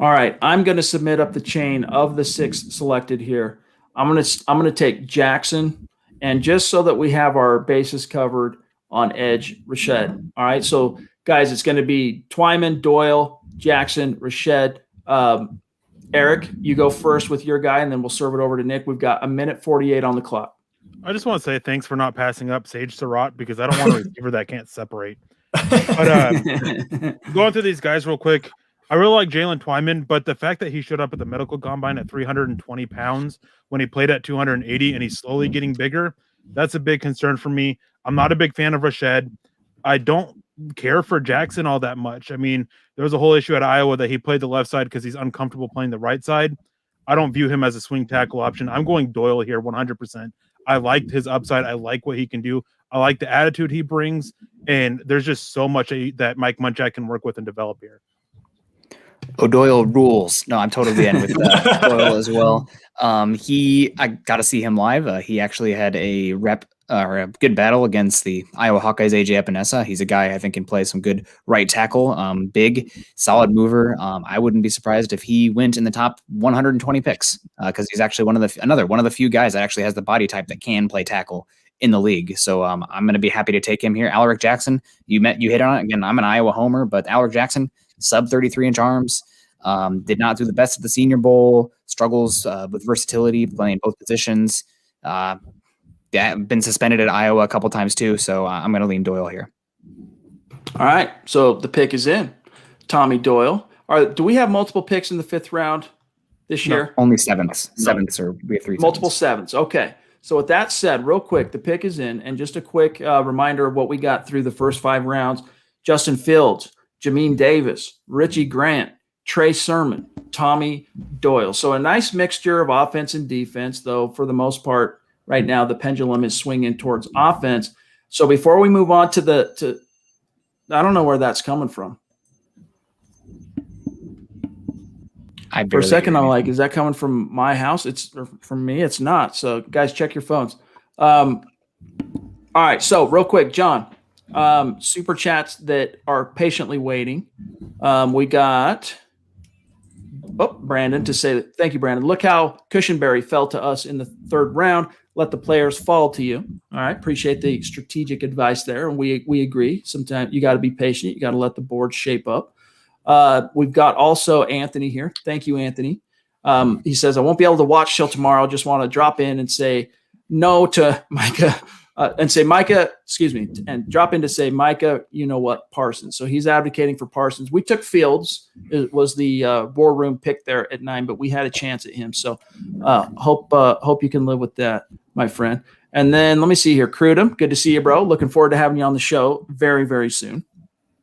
All right, I'm going to submit up the chain of the 6 selected here. I'm going to take Jackson, and just so that we have our bases covered on edge, Rashed. All right, so guys, it's going to be Twyman, Doyle, Jackson, Rashed. Eric, you go first with your guy, and then we'll serve it over to Nick. We've got 1:48 on the clock. I just want to say thanks for not passing up Sage Surratt because I don't want a receiver that can't separate. But going through these guys real quick, I really like Jalen Twyman, but the fact that he showed up at the medical combine at 320 pounds when he played at 280 and he's slowly getting bigger, that's a big concern for me. I'm not a big fan of Rashed. I don't care for Jackson all that much. I mean, there was a whole issue at Iowa that he played the left side because he's uncomfortable playing the right side. I don't view him as a swing tackle option. I'm going Doyle here 100%. I liked his upside. I like what he can do. I like the attitude he brings. And there's just so much that Mike Munchak can work with and develop here. Doyle rules. No, I'm totally in with Doyle as well. I got to see him live. He actually had a good battle against the Iowa Hawkeyes, AJ Epinesa. He's a guy I think can play some good right tackle, big, solid mover. I wouldn't be surprised if he went in the top 120 picks because he's actually one of the few guys that actually has the body type that can play tackle in the league. So I'm going to be happy to take him here. Alaric Jackson, you hit on it again. I'm an Iowa homer, but Alaric Jackson, sub 33-inch arms. Did not do the best at the Senior Bowl. Struggles with versatility, playing both positions. Been suspended at Iowa a couple times too, so I'm going to lean Doyle here. All right, so the pick is in. Tommy Doyle. All right, do we have multiple picks in the 5th round this year? Only sevenths. Sevenths, or we have 3 multiple sevens. Okay. So with that said, real quick, the pick is in, and just a quick reminder of what we got through the first 5 rounds. Justin Fields, Jamin Davis, Richie Grant, Trey Sermon, Tommy Doyle. So a nice mixture of offense and defense, though for the most part, right now the pendulum is swinging towards offense. So before we move on to I don't know where that's coming from. For a second, I'm like, is that coming from my house? From me. It's not. So guys, check your phones. All right. So real quick, John, super chats that are patiently waiting. We got Brandon to say thank you, Brandon. Look how Cushenberry fell to us in the 3rd round. Let the players fall to you. All right. Appreciate the strategic advice there. And we agree. Sometimes you got to be patient. You got to let the board shape up. We've got also Anthony here. Thank you, Anthony. He says, I won't be able to watch till tomorrow. Just want to drop in and say no to Micah and drop in to say, Micah, you know what, Parsons. So he's advocating for Parsons. We took Fields. It was the war room pick there at 9, but we had a chance at him. So hope you can live with that, my friend. And then let me see here. Crudum, good to see you, bro. Looking forward to having you on the show very, very soon.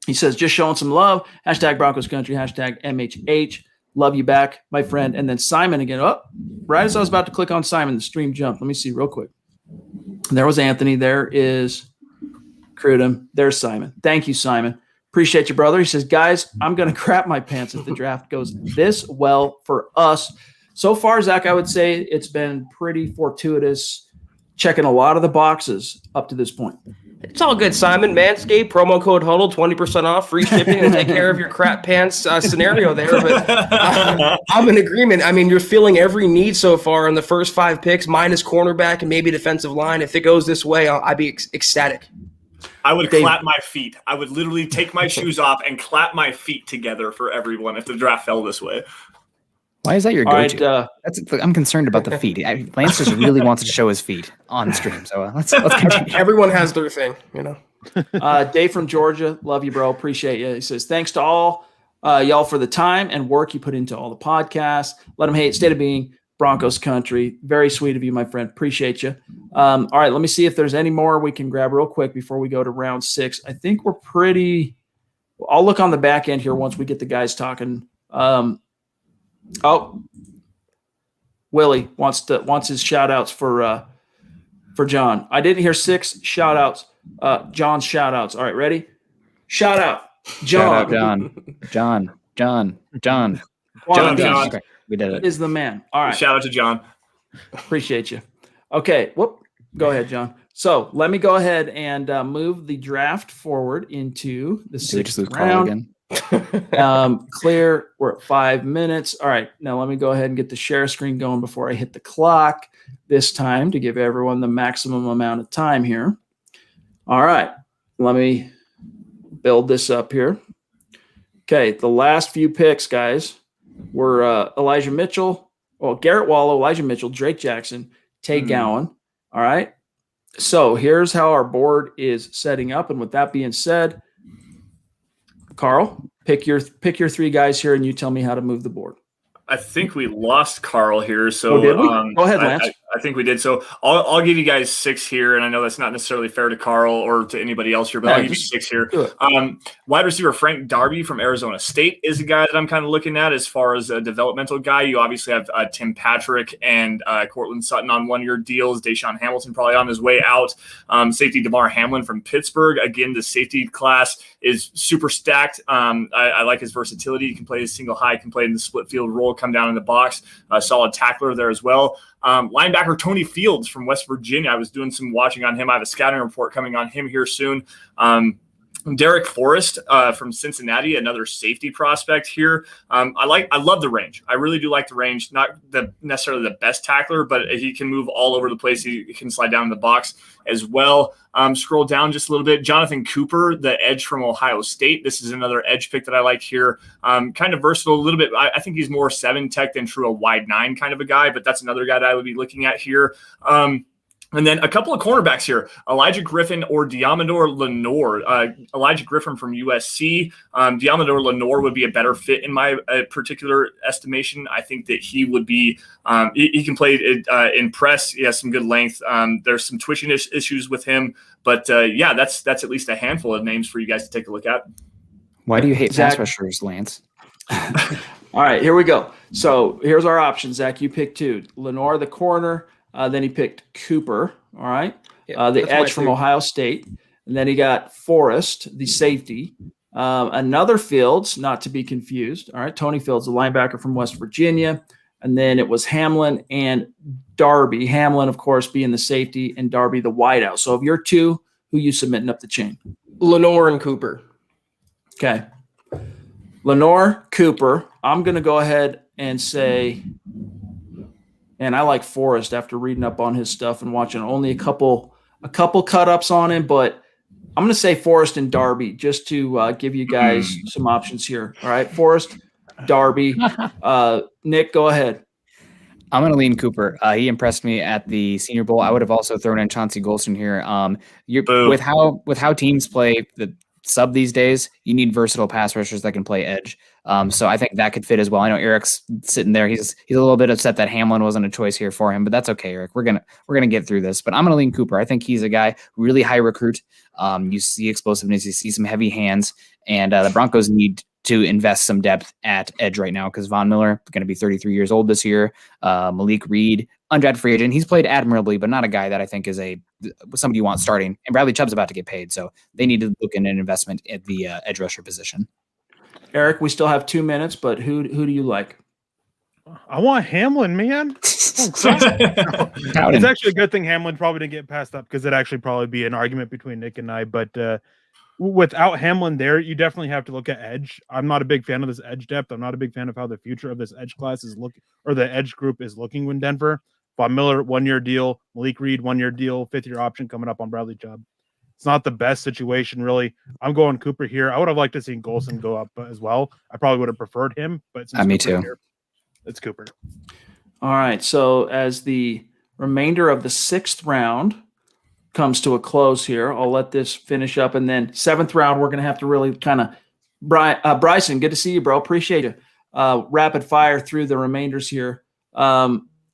He says, just showing some love. # Broncos Country, # MHH. Love you back, my friend. And then Simon again. Oh, right as I was about to click on Simon, the stream jumped. Let me see real quick. There was Anthony. There is Crudum. There's Simon. Thank you, Simon. Appreciate you, brother. He says, guys, I'm going to crap my pants if the draft goes this well for us. So far, Zach, I would say it's been pretty fortuitous, checking a lot of the boxes up to this point. It's all good, Simon. Manscaped, promo code Huddle, 20% off, free shipping, and take care of your crap pants scenario there. But I'm in agreement. I mean, you're filling every need so far in the first 5 picks, minus cornerback and maybe defensive line. If it goes this way, I'd be ecstatic. I would clap my feet. I would literally take my shoes off and clap my feet together for everyone if the draft fell this way. Why is that your go-to? Right, I'm concerned about the feet. Lance just really wants to show his feet on stream. So let's continue. Everyone has their thing, you know. Dave from Georgia, love you, bro. Appreciate you. He says, thanks to all y'all for the time and work you put into all the podcasts. Let them hate. State of being, Broncos country. Very sweet of you, my friend. Appreciate you. All right, let me see if there's any more we can grab real quick before we go to round 6. I think we're pretty – I'll look on the back end here once we get the guys talking. Willie wants his shout outs for John. I didn't hear 6 shout outs. John's shout outs. All right, ready? Shout out. John. Shout out John. John. We did it. Is the man. All right. Shout out to John. Appreciate you. Okay. Whoop. Go ahead, John. So let me go ahead and move the draft forward into the 6th round. Again? Clear. We're at 5 minutes. All right. Now let me go ahead and get the share screen going before I hit the clock this time to give everyone the maximum amount of time here. All right. Let me build this up here. Okay. The last few picks, guys, were Elijah Mitchell, Garrett Wallow, Elijah Mitchell, Drake Jackson, Tay Gowan. All right. So here's how our board is setting up. And with that being said, Carl, pick your 3 guys here, and you tell me how to move the board. I think we lost Carl here. So did we? Go ahead, Lance. I think we did. So I'll give you guys 6 here, and I know that's not necessarily fair to Carl or to anybody else here, but I'll give you 6 here. Wide receiver Frank Darby from Arizona State is a guy that I'm kind of looking at as far as a developmental guy. You obviously have Tim Patrick and Cortland Sutton on 1-year deals. Deshaun Hamilton probably on his way out. Safety DeMar Hamlin from Pittsburgh. Again, the safety class is super stacked. I like his versatility. He can play a single high, can play in the split field role, come down in the box. A solid tackler there as well. Linebacker Tony Fields from West Virginia. I was doing some watching on him. I have a scouting report coming on him here soon. Derek Forrest from Cincinnati, another safety prospect here. I love the range. I really do like the range. Not necessarily the best tackler, but he can move all over the place. He can slide down in the box as well. Scroll down just a little bit. Jonathan Cooper, the edge from Ohio State. This is another edge pick that I like here. Kind of versatile a little bit. I think he's more 7 tech than true a wide 9 kind of a guy, but that's another guy that I would be looking at here. And then a couple of cornerbacks here, Elijah Griffin or Diamador Lenore. Elijah Griffin from USC. Diamador Lenore would be a better fit in my particular estimation. I think that he would be he can play in press. He has some good length. There's some twitching issues with him. But, yeah, that's at least a handful of names for you guys to take a look at. Why do you hate pass rushers, Lance? All right, here we go. So here's our options, Zach. You picked 2. Lenore, the corner. Then he picked Cooper, all right, the edge from Ohio State. And then he got Forrest, the safety. Another Fields, not to be confused, all right, Tony Fields, the linebacker from West Virginia. And then it was Hamlin and Darby. Hamlin, of course, being the safety, and Darby the wideout. So of your 2, who you submitting up the chain? Lenore and Cooper. Okay. Lenore, Cooper. I'm going to go ahead and say – and I like Forrest after reading up on his stuff and watching only a couple cut-ups on him, but I'm going to say Forrest and Darby just to give you guys some options here. All right, Forrest, Darby. Nick, go ahead. I'm going to lean Cooper. He impressed me at the Senior Bowl. I would have also thrown in Chauncey Golston here. With how teams play the sub these days, you need versatile pass rushers that can play edge. So I think that could fit as well. I know Eric's sitting there. He's a little bit upset that Hamlin wasn't a choice here for him, but that's okay, Eric. We're gonna get through this. But I'm gonna lean Cooper. I think he's a guy, really high recruit. You see explosiveness, you see some heavy hands, and the Broncos need to invest some depth at edge right now because Von Miller going to be 33 years old this year. Malik Reed, undrafted free agent. He's played admirably, but not a guy that I think is somebody you want starting. And Bradley Chubb's about to get paid, so they need to look in an investment at the edge rusher position. Eric, we still have 2 minutes, but who do you like? I want Hamlin, man. It's actually a good thing Hamlin probably didn't get passed up because it'd actually probably be an argument between Nick and I. But without Hamlin there, you definitely have to look at edge. I'm not a big fan of this edge depth. I'm not a big fan of how the future of this edge class is looking, or the edge group is looking when Denver. Von Miller, 1-year deal. Malik Reed, 1-year deal. 5th-year option coming up on Bradley Chubb. It's not the best situation, really. I'm going Cooper here. I would have liked to see Golston go up as well. I probably would have preferred him, but since me too. Here, it's Cooper. All right. So as the remainder of the 6th round comes to a close here, I'll let this finish up, and then 7th round we're going to have to really kind of Bryson, good to see you, bro. Appreciate it. Rapid fire through the remainders here.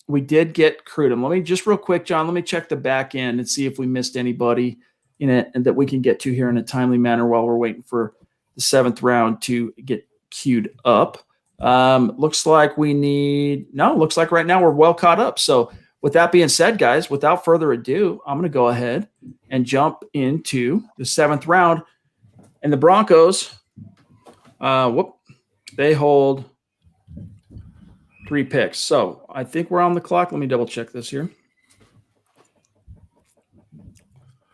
We did get Crudum. Let me just real quick, John. Let me check the back end and see if we missed anybody in it and that we can get to here in a timely manner while we're waiting for the 7th round to get queued up. Looks like looks like right now we're well caught up. So with that being said, guys, without further ado, I'm going to go ahead and jump into the 7th round. And the Broncos, they hold 3 picks. So I think we're on the clock. Let me double check this here.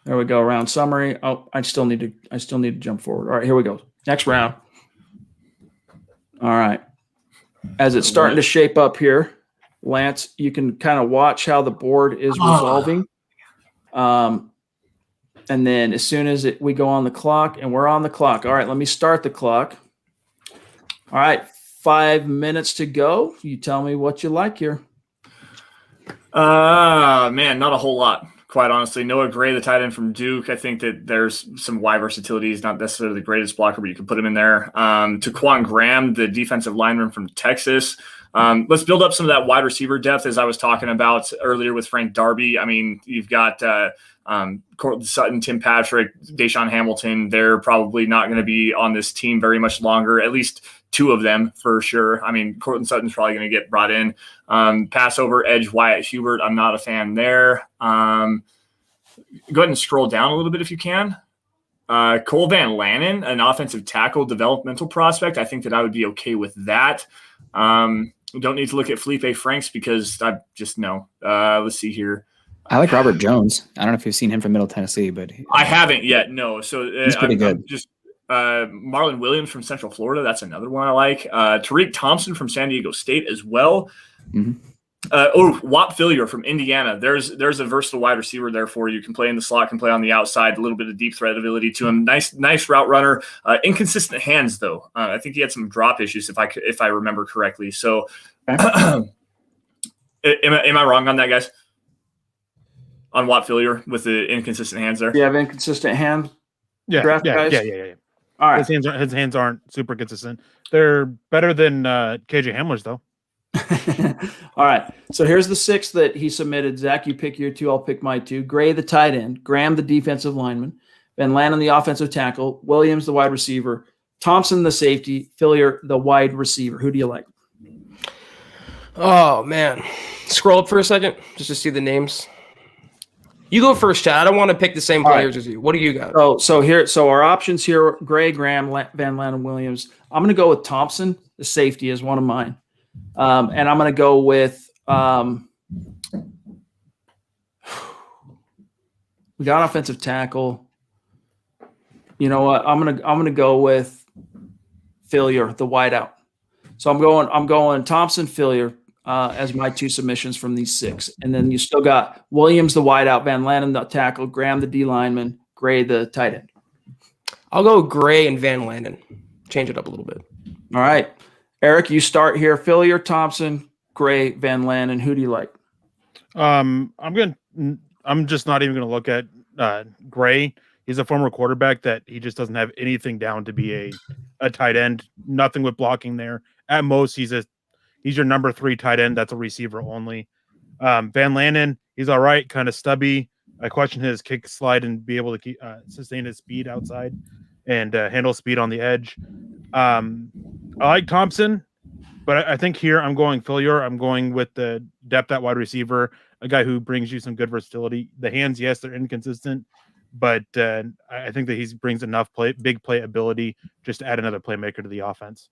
There we go. Round summary. Oh, I still need to jump forward. All right, here we go. Next round. All right. As it's starting to shape up here, Lance, you can kind of watch how the board is resolving. And then as soon as we go on the clock, and we're on the clock. All right, let me start the clock. All right, 5 minutes to go. You tell me what you like here. Man, not a whole lot, quite honestly. Noah Gray, the tight end from Duke. I think that there's some wide versatility. He's not necessarily the greatest blocker, but you can put him in there. Taquan Graham, the defensive lineman from Texas. Let's build up some of that wide receiver depth, as I was talking about earlier with Frank Darby. I mean, you've got Cortland Sutton, Tim Patrick, Deshaun Hamilton. They're probably not going to be on this team very much longer, at least two of them for sure. I mean, Cortland Sutton's probably going to get brought in. Passover edge Wyatt Hubert, I'm not a fan there. Go ahead and scroll down a little bit if you can. Cole Van Lannon, an offensive tackle developmental prospect. I think that I would be okay with that. Don't need to look at Felipe Franks because I just know. Let's see here. I like Robert Jones. I don't know if you've seen him from Middle Tennessee, but I haven't yet. No, so he's pretty good. Just Marlon Williams from Central Florida. That's another one I like. Tariq Thompson from San Diego State as well. Mm-hmm. Wap Fillier from Indiana. There's a versatile wide receiver there for you. Can play in the slot, can play on the outside. A little bit of deep threat ability to him. Nice route runner. Inconsistent hands though. I think he had some drop issues if I remember correctly. So, am I wrong on that, guys? On Wap Fillier with the inconsistent hands there. You have inconsistent hands. Yeah. Guys? Yeah. All right. His hands aren't super consistent. They're better than KJ Hamler's though. All right. So here's the 6 that he submitted. Zach, you pick your 2. I'll pick my 2. Gray, the tight end. Graham, the defensive lineman. Van Lannon, the offensive tackle. Williams, the wide receiver. Thompson, the safety. Fillier, the wide receiver. Who do you like? Oh, man. Scroll up for a second just to see the names. You go first, Chad. I don't want to pick the same players as you. What do you got? So our options here, Gray, Graham, Van Lannon, Williams. I'm going to go with Thompson, the safety, is one of mine. And I'm going to go with we got offensive tackle. You know what? I'm gonna go with Fillier, the wideout. So I'm going Thompson, Fillier as my 2 submissions from these 6, and then you still got Williams, the wideout, Van Lannon, the tackle, Graham, the D lineman, Gray, the tight end. I'll go Gray and Van Lannon. Change it up a little bit. All right. Eric, you start here. Fillier, Thompson, Gray, Van Lannon. Who do you like? I'm just not even going to look at Gray. He's a former quarterback that he just doesn't have anything down to be a tight end. Nothing with blocking there. At most, he's your number 3 tight end. That's a receiver only. Van Lannon, he's all right, kind of stubby. I question his kick slide and be able to sustain his speed outside and handle speed on the edge. I like Thompson, but I think here I'm going Fillier. I'm going with the depth at wide receiver, a guy who brings you some good versatility. The hands, yes, they're inconsistent, but I think that he brings enough big play ability just to add another playmaker to the offense.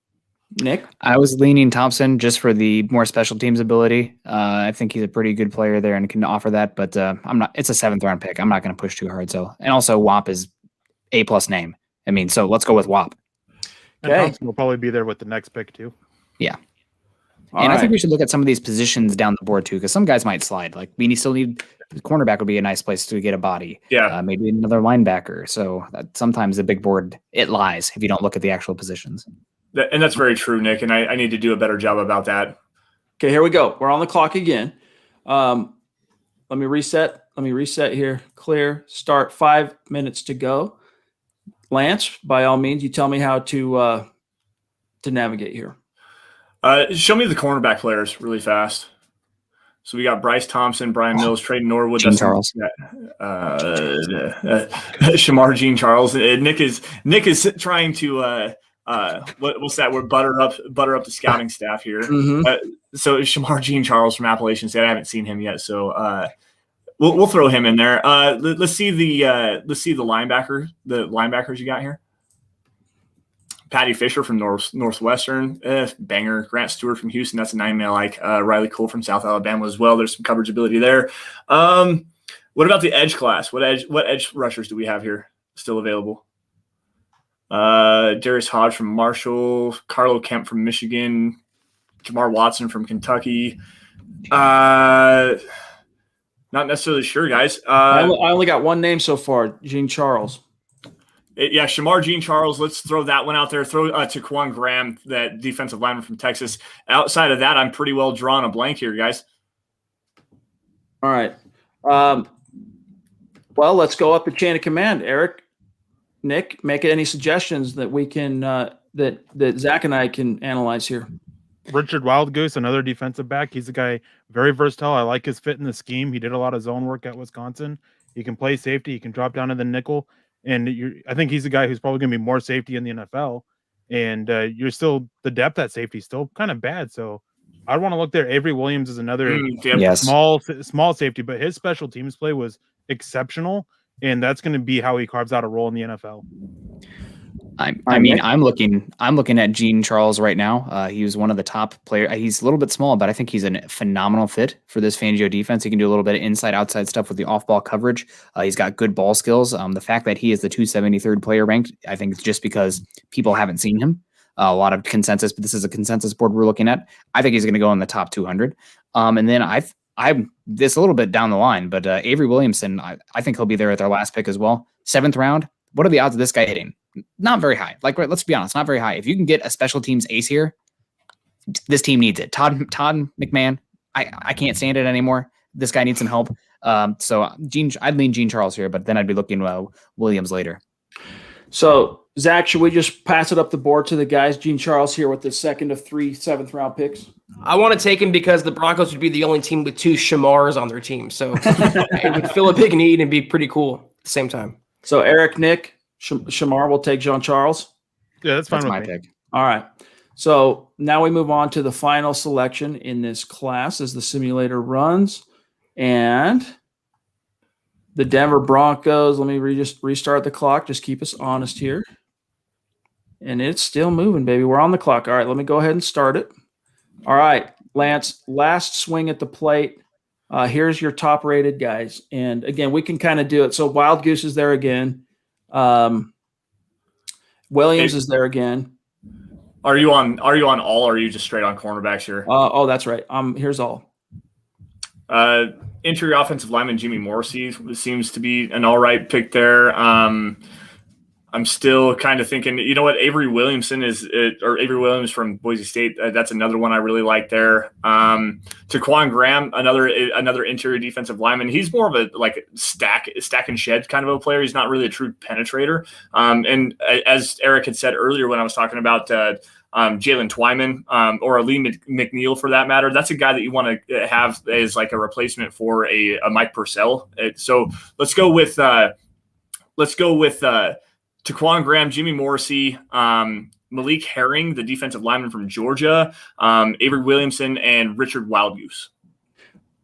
Nick? I was leaning Thompson just for the more special teams ability. I think he's a pretty good player there and can offer that, but I'm not. It's a 7th round pick. I'm not going to push too hard. And also WAP is A+ name. I mean, so let's go with WAP. And Thompson will probably be there with the next pick too. Yeah. I think we should look at some of these positions down the board too, because some guys might slide. Like we still need the cornerback would be a nice place to get a body. Yeah. Maybe another linebacker. So sometimes the big board, it lies if you don't look at the actual positions. And that's very true, Nick. And I need to do a better job about that. Okay, here we go. We're on the clock again. Let me reset. Here. Clear. Start. 5 minutes to go. Lance, by all means, you tell me how to navigate here. Show me the cornerback players really fast. So we got Bryce Thompson, Brian Mills, Trayden Norwood, Gene Charles, Shamar Gene Charles. Nick is trying to what's that word? Butter up the scouting staff here. Mm-hmm. So Shamar Gene Charles from Appalachian State. I haven't seen him yet, so we'll throw him in there. Let's see the linebacker. The linebackers you got here. Patty Fisher from Northwestern, banger. Grant Stewart from Houston, that's a 9-man like. Riley Cole from South Alabama as well. There's some coverage ability there. What about the edge class? What edge rushers do we have here still available? Darius Hodge from Marshall, Carlo Kemp from Michigan, Jamar Watson from Kentucky. Not necessarily sure, guys. I only got one name so far, Gene Charles. Yeah, Shamar Jean Charles. Let's throw that one out there. Throw Taquan Graham, that defensive lineman from Texas. Outside of that, I'm pretty well drawing a blank here, guys. All right. Well, let's go up the chain of command. Eric, Nick, make any suggestions that we can that Zach and I can analyze here. Richard Wildgoose, another defensive back. He's a guy very versatile. I like his fit in the scheme. He did a lot of zone work at Wisconsin. He can play safety. He can drop down to the nickel. And I think he's a guy who's probably going to be more safety in the NFL. And you're still the depth at safety is still kind of bad. So I'd want to look there. Avery Williams is another small safety, but his special teams play was exceptional. And that's going to be how he carves out a role in the NFL. I'm looking at Gene Charles right now. He was one of the top players. He's a little bit small, but I think he's a phenomenal fit for this Fangio defense. He can do a little bit of inside-outside stuff with the off-ball coverage. He's got good ball skills. The fact that he is the 273rd player ranked, I think it's just because people haven't seen him. A lot of consensus, but this is a consensus board we're looking at. I think he's going to go in the top 200. And then I'm this a little bit down the line, but Avery Williamson, I think he'll be there at their last pick as well. 7th round. What are the odds of this guy hitting? Not very high. Like, let's be honest, not very high. If you can get a special teams ace here, this team needs it. Todd McMahon, I can't stand it anymore. This guy needs some help. So I'd lean Gene Charles here, but then I'd be looking Williams later. So Zach, should we just pass it up the board to the guys? Gene Charles here with the second of 3 7th round picks. I want to take him because the Broncos would be the only team with 2 Shamars on their team. So it would fill a big need and be pretty cool at the same time. So Eric, Nick, Shamar will take Jean Charles. Yeah, that's fine. That's with my me. pick. All right. So now we move on to the final selection in this class as the simulator runs. And the Denver Broncos, let me just restart the clock. Just keep us honest here. And it's still moving, baby. We're on the clock. All right, let me go ahead and start it. All right, Lance, last swing at the plate. Here's your top-rated guys. And, again, we can kind of do it. So Wild Goose is there again. Williams is there again. Are you on all, or are you just straight on cornerbacks here? Oh, that's right. Here's all. Interior offensive lineman Jimmy Morrissey seems to be an all right pick there. I'm still kind of thinking, you know what, Avery Williams from Boise State. That's another one I really like there. Taquan Graham, another interior defensive lineman. He's more of a stack and shed kind of a player. He's not really a true penetrator. And as Eric had said earlier when I was talking about Jalen Twyman or Lee McNeil for that matter, that's a guy that you want to have as like a replacement for a Mike Purcell. So let's go with Taquan Graham, Jimmy Morrissey, Malik Herring, the defensive lineman from Georgia, Avery Williamson, and Richard Wildgoose.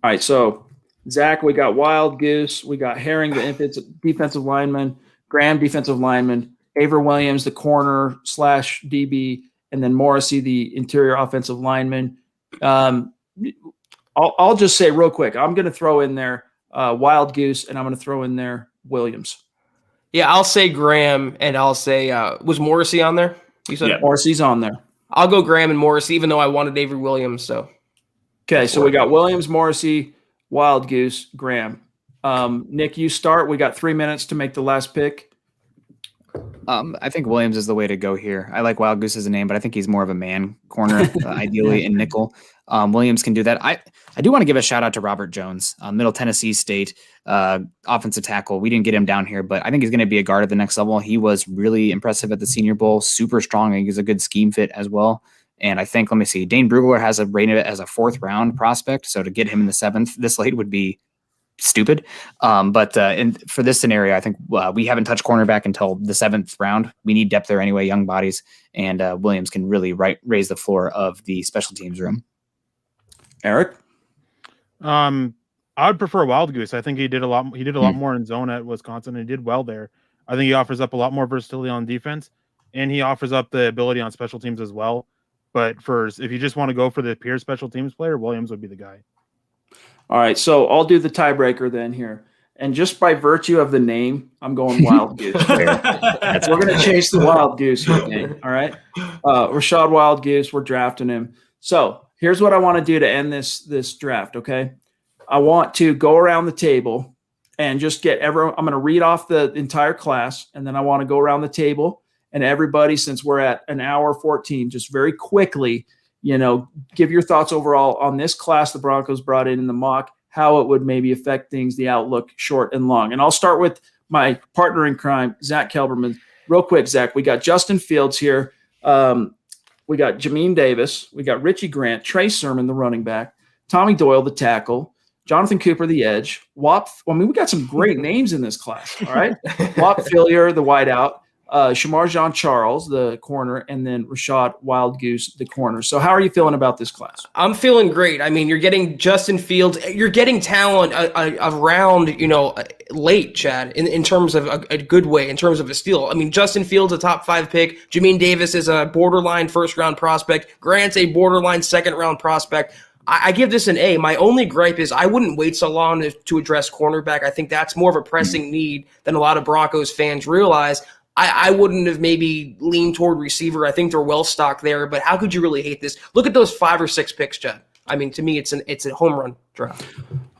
All right, so Zach, we got Wild Goose, we got Herring, the defensive lineman, Graham, defensive lineman, Avery Williams, the corner / DB, and then Morrissey, the interior offensive lineman. I'll just say real quick, I'm going to throw in there Wild Goose, and I'm going to throw in there Williams. Yeah, I'll say Graham, and I'll say was Morrissey on there? You said Morrissey's on there. I'll go Graham and Morrissey, even though I wanted Avery Williams. So okay, so we got Williams, Morrissey, Wild Goose, Graham. Nick, you start. We got 3 minutes to make the last pick. I think Williams is the way to go here. I like Wild Goose as a name, but I think he's more of a man corner, ideally in nickel. Williams can do that. I do want to give a shout out to Robert Jones, Middle Tennessee State offensive tackle. We didn't get him down here, but I think he's going to be a guard at the next level. He was really impressive at the Senior Bowl, super strong. I think he's a good scheme fit as well. And I think, let me see, Dane Brugler has a rated as a 4th round prospect. So to get him in the 7th this late would be stupid. But for this scenario, I think we haven't touched cornerback until the 7th round. We need depth there anyway, young bodies, and Williams can really raise the floor of the special teams room. Eric? I would prefer Wild Goose. I think he did a lot more in zone at Wisconsin, and he did well there. I think he offers up a lot more versatility on defense, and he offers up the ability on special teams as well. But if you just want to go for the pure special teams player, Williams would be the guy. All right, so I'll do the tiebreaker then here. And just by virtue of the name, I'm going Wild Goose. That's We're going to chase the Wild Goose here, gang. All right. Rashad Wild Goose, we're drafting him. So here's what I want to do to end this draft, okay? I want to go around the table and just get everyone. I'm going to read off the entire class, and then I want to go around the table and everybody, since we're at an hour 14, just very quickly, give your thoughts overall on this class the Broncos brought in the mock, how it would maybe affect things, the outlook, short and long. And I'll start with my partner in crime, Zack Kelberman. Real quick, Zach, we got Justin Fields here. We got Jamin Davis. We got Richie Grant, Trey Sermon, the running back, Tommy Doyle, the tackle, Jonathan Cooper, the edge, we got some great names in this class, all right? Wap Fillier, the wideout, Shamar Jean-Charles, the corner, and then Rashad Wild Goose, the corner. So how are you feeling about this class? I'm feeling great. I mean, you're getting Justin Fields. You're getting talent around, late, Chad, in terms of a good way, in terms of a steal. I mean, Justin Fields, a top 5 pick. Jamin Davis is a borderline first-round prospect. Grant's a borderline second-round prospect. I give this an A. My only gripe is I wouldn't wait so long to address cornerback. I think that's more of a pressing need than a lot of Broncos fans realize. I wouldn't have maybe leaned toward receiver. I think they're well stocked there, but how could you really hate this? Look at those 5 or 6 picks, Chad. I mean, to me, it's a home run draft.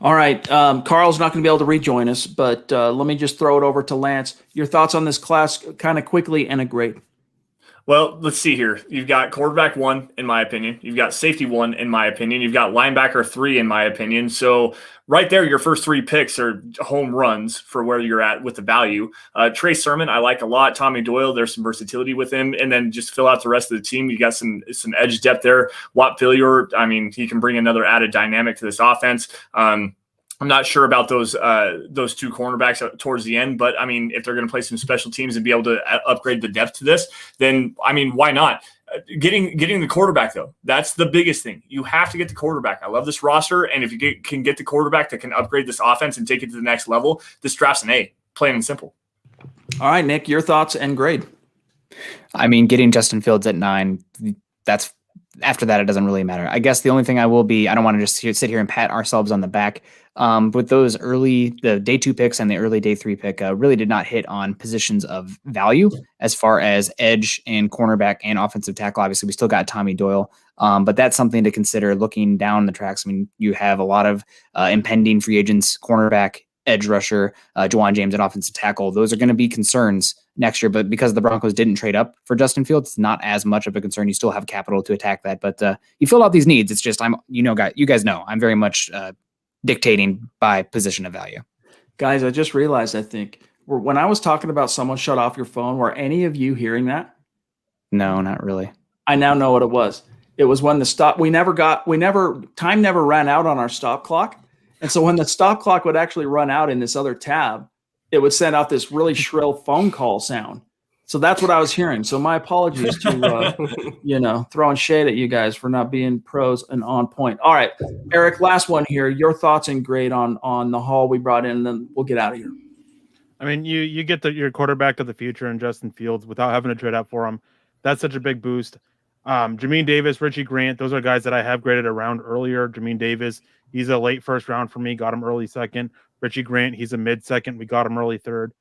All right. Carl's not going to be able to rejoin us, but let me just throw it over to Lance. Your thoughts on this class kind of quickly and a grade. Well, let's see here. You've got quarterback 1, in my opinion. You've got safety 1, in my opinion. You've got linebacker 3, in my opinion. So right there, your first 3 picks are home runs for where you're at with the value. Trey Sermon, I like a lot. Tommy Doyle, there's some versatility with him. And then just fill out the rest of the team. You got some edge depth there. Wap Fillier, I mean, he can bring another added dynamic to this offense. I'm not sure about those 2 cornerbacks towards the end, but I mean, if they're going to play some special teams and be able to upgrade the depth to this, then I mean, why not? Getting the quarterback though, that's the biggest thing. You have to get the quarterback. I love this roster, and if you can get the quarterback that can upgrade this offense and take it to the next level, this draft's an A, plain and simple. All right, Nick, your thoughts and grade. I mean, getting Justin Fields at 9, that's after that, it doesn't really matter. I guess the only thing I don't want to just sit here and pat ourselves on the back. With those the day 2 picks and the early day 3 pick, really did not hit on positions of value as far as edge and cornerback and offensive tackle. Obviously, we still got Tommy Doyle, but that's something to consider looking down the tracks. I mean, you have a lot of impending free agents, cornerback, edge rusher, Juwan James, and offensive tackle. Those are going to be concerns next year, but because the Broncos didn't trade up for Justin Fields, it's not as much of a concern. You still have capital to attack that, but you fill out these needs. It's just you guys know I'm very much dictating by position of value. Guys, I just realized, I think when I was talking about someone shut off your phone, were any of you hearing that? No, not really. I now know what it was. It was when time never ran out on our stop clock. And so when the stop clock would actually run out in this other tab, it would send out this really shrill phone call sound. So that's what I was hearing. So my apologies to, throwing shade at you guys for not being pros and on point. All right, Eric, last one here. Your thoughts and grade on the haul we brought in, and then we'll get out of here. I mean, you get your quarterback of the future in Justin Fields without having to trade up for him. That's such a big boost. Jamin Davis, Richie Grant, those are guys that I have graded around earlier. Jamin Davis, he's a late first round for me, got him early second. Richie Grant, he's a mid second, we got him early third.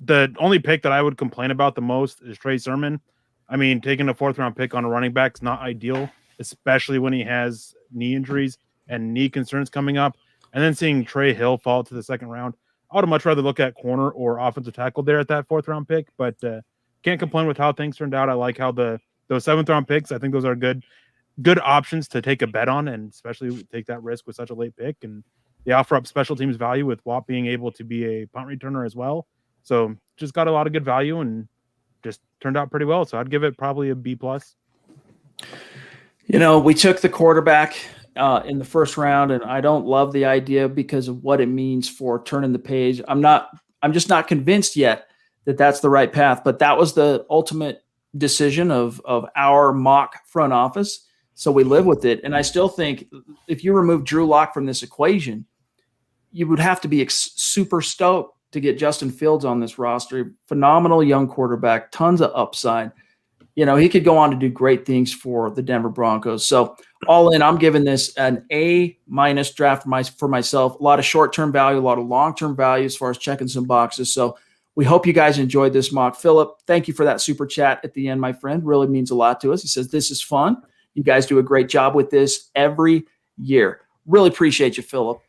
The only pick that I would complain about the most is Trey Sermon. I mean, taking a 4th round pick on a running back is not ideal, especially when he has knee injuries and knee concerns coming up. And then seeing Trey Hill fall to the 2nd round, I would much rather look at corner or offensive tackle there at that 4th round pick, but can't complain with how things turned out. I like how those 7th round picks, I think those are good options to take a bet on, and especially take that risk with such a late pick. And they offer up special teams value with Wap being able to be a punt returner as well. So just got a lot of good value and just turned out pretty well. So I'd give it probably a B+. We took the quarterback in the 1st round, and I don't love the idea because of what it means for turning the page. I'm just not convinced yet that that's the right path, but that was the ultimate decision of our mock front office. So we live with it. And I still think if you remove Drew Lock from this equation, you would have to be super stoked to get Justin Fields on this roster. Phenomenal young quarterback, tons of upside. He could go on to do great things for the Denver Broncos. So all in, I'm giving this an A- draft for myself. A lot of short-term value, a lot of long-term value as far as checking some boxes. So we hope you guys enjoyed this mock. Philip, thank you for that super chat at the end, my friend. Really means a lot to us. He says, this is fun. You guys do a great job with this every year. Really appreciate you, Philip.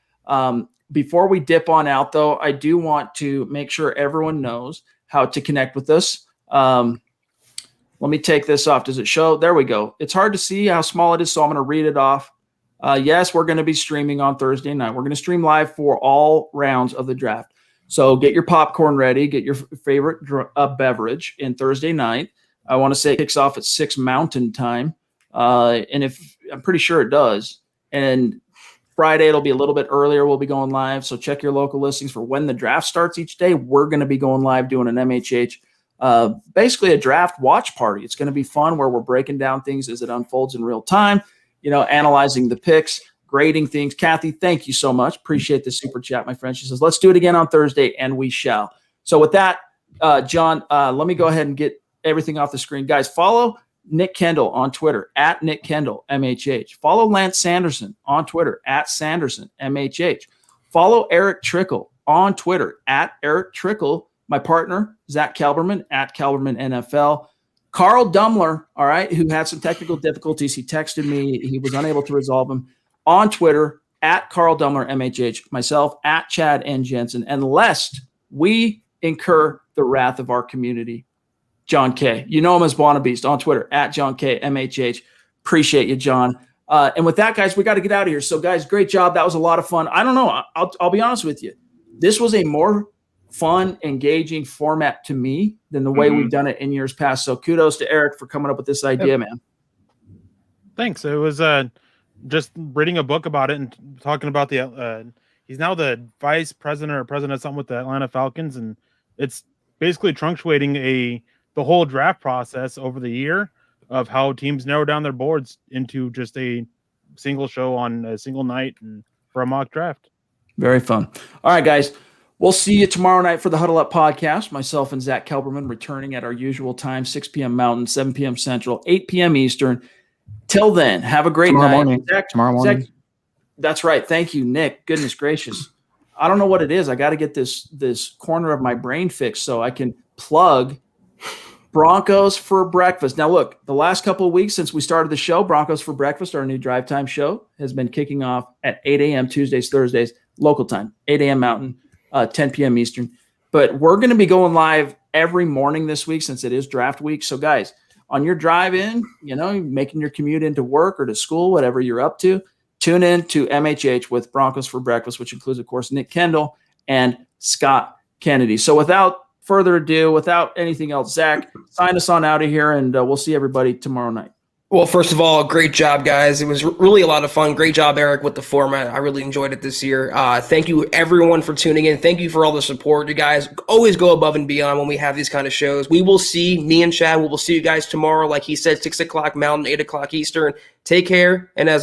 Before we dip on out, though, I do want to make sure everyone knows how to connect with us. Let me take this off. Does it show? There we go. It's hard to see how small it is, so I'm going to read it off. Yes, we're going to be streaming on Thursday night. We're going to stream live for all rounds of the draft. So get your popcorn ready. Get your favorite beverage in Thursday night. I want to say it kicks off at 6 Mountain Time. And if I'm pretty sure it does. And Friday, it'll be a little bit earlier. We'll be going live. So check your local listings for when the draft starts each day. We're going to be going live doing an MHH, basically a draft watch party. It's going to be fun where we're breaking down things as it unfolds in real time, analyzing the picks, grading things. Kathy, thank you so much. Appreciate the super chat, my friend. She says, let's do it again on Thursday, and we shall. So with that, John, let me go ahead and get everything off the screen. Guys, follow Nick Kendall on Twitter at Nick Kendall MHH. Follow Lance Sanderson on Twitter at Sanderson MHH. Follow Eric Trickle on Twitter at Eric Trickle. My partner, Zack Kelberman at Kelberman NFL. Carl Dumler, all right, who had some technical difficulties. He texted me. He was unable to resolve them. On Twitter at Carl Dumler MHH. Myself at Chad and Jensen. And lest we incur the wrath of our community, John K. You know him as Buona Beast on Twitter at John K MHH. Appreciate you, John. And with that, guys, we got to get out of here. So, guys, great job. That was a lot of fun. I don't know. I'll be honest with you. This was a more fun, engaging format to me than the way we've done it in years past. So, kudos to Eric for coming up with this idea, man. Thanks. It was just reading a book about it and talking about he's now the vice president or president of something with the Atlanta Falcons, and it's basically truncating the whole draft process over the year of how teams narrow down their boards into just a single show on a single night and for a mock draft. Very fun. All right, guys. We'll see you tomorrow night for the Huddle Up podcast. Myself and Zack Kelberman returning at our usual time, 6 p.m. Mountain, 7 p.m. Central, 8 p.m. Eastern. Till then, have a great night. Tomorrow morning. Zack, that's right. Thank you, Nick. Goodness gracious. I don't know what it is. I got to get this corner of my brain fixed so I can plug Broncos for Breakfast. Now, look, the last couple of weeks since we started the show, Broncos for Breakfast, our new drive time show, has been kicking off at 8 a.m. Tuesdays, Thursdays, local time, 8 a.m. Mountain, 10 p.m. Eastern. But we're going to be going live every morning this week since it is draft week. So, guys, on your drive in, making your commute into work or to school, whatever you're up to, tune in to MHH with Broncos for Breakfast, which includes, of course, Nick Kendall and Scott Kennedy. So without further ado, without anything else, Zack, sign us on out of here, and we'll see everybody tomorrow night. Well, first of all, great job, guys. It was really a lot of fun. Great job, Eric, with the format. I really enjoyed it this year. Thank you, everyone, for tuning in. Thank you for all the support. You guys always go above and beyond when we have these kind of shows. Me and Chad, we will see you guys tomorrow. Like he said, 6 o'clock Mountain, 8 o'clock Eastern. Take care, and as always,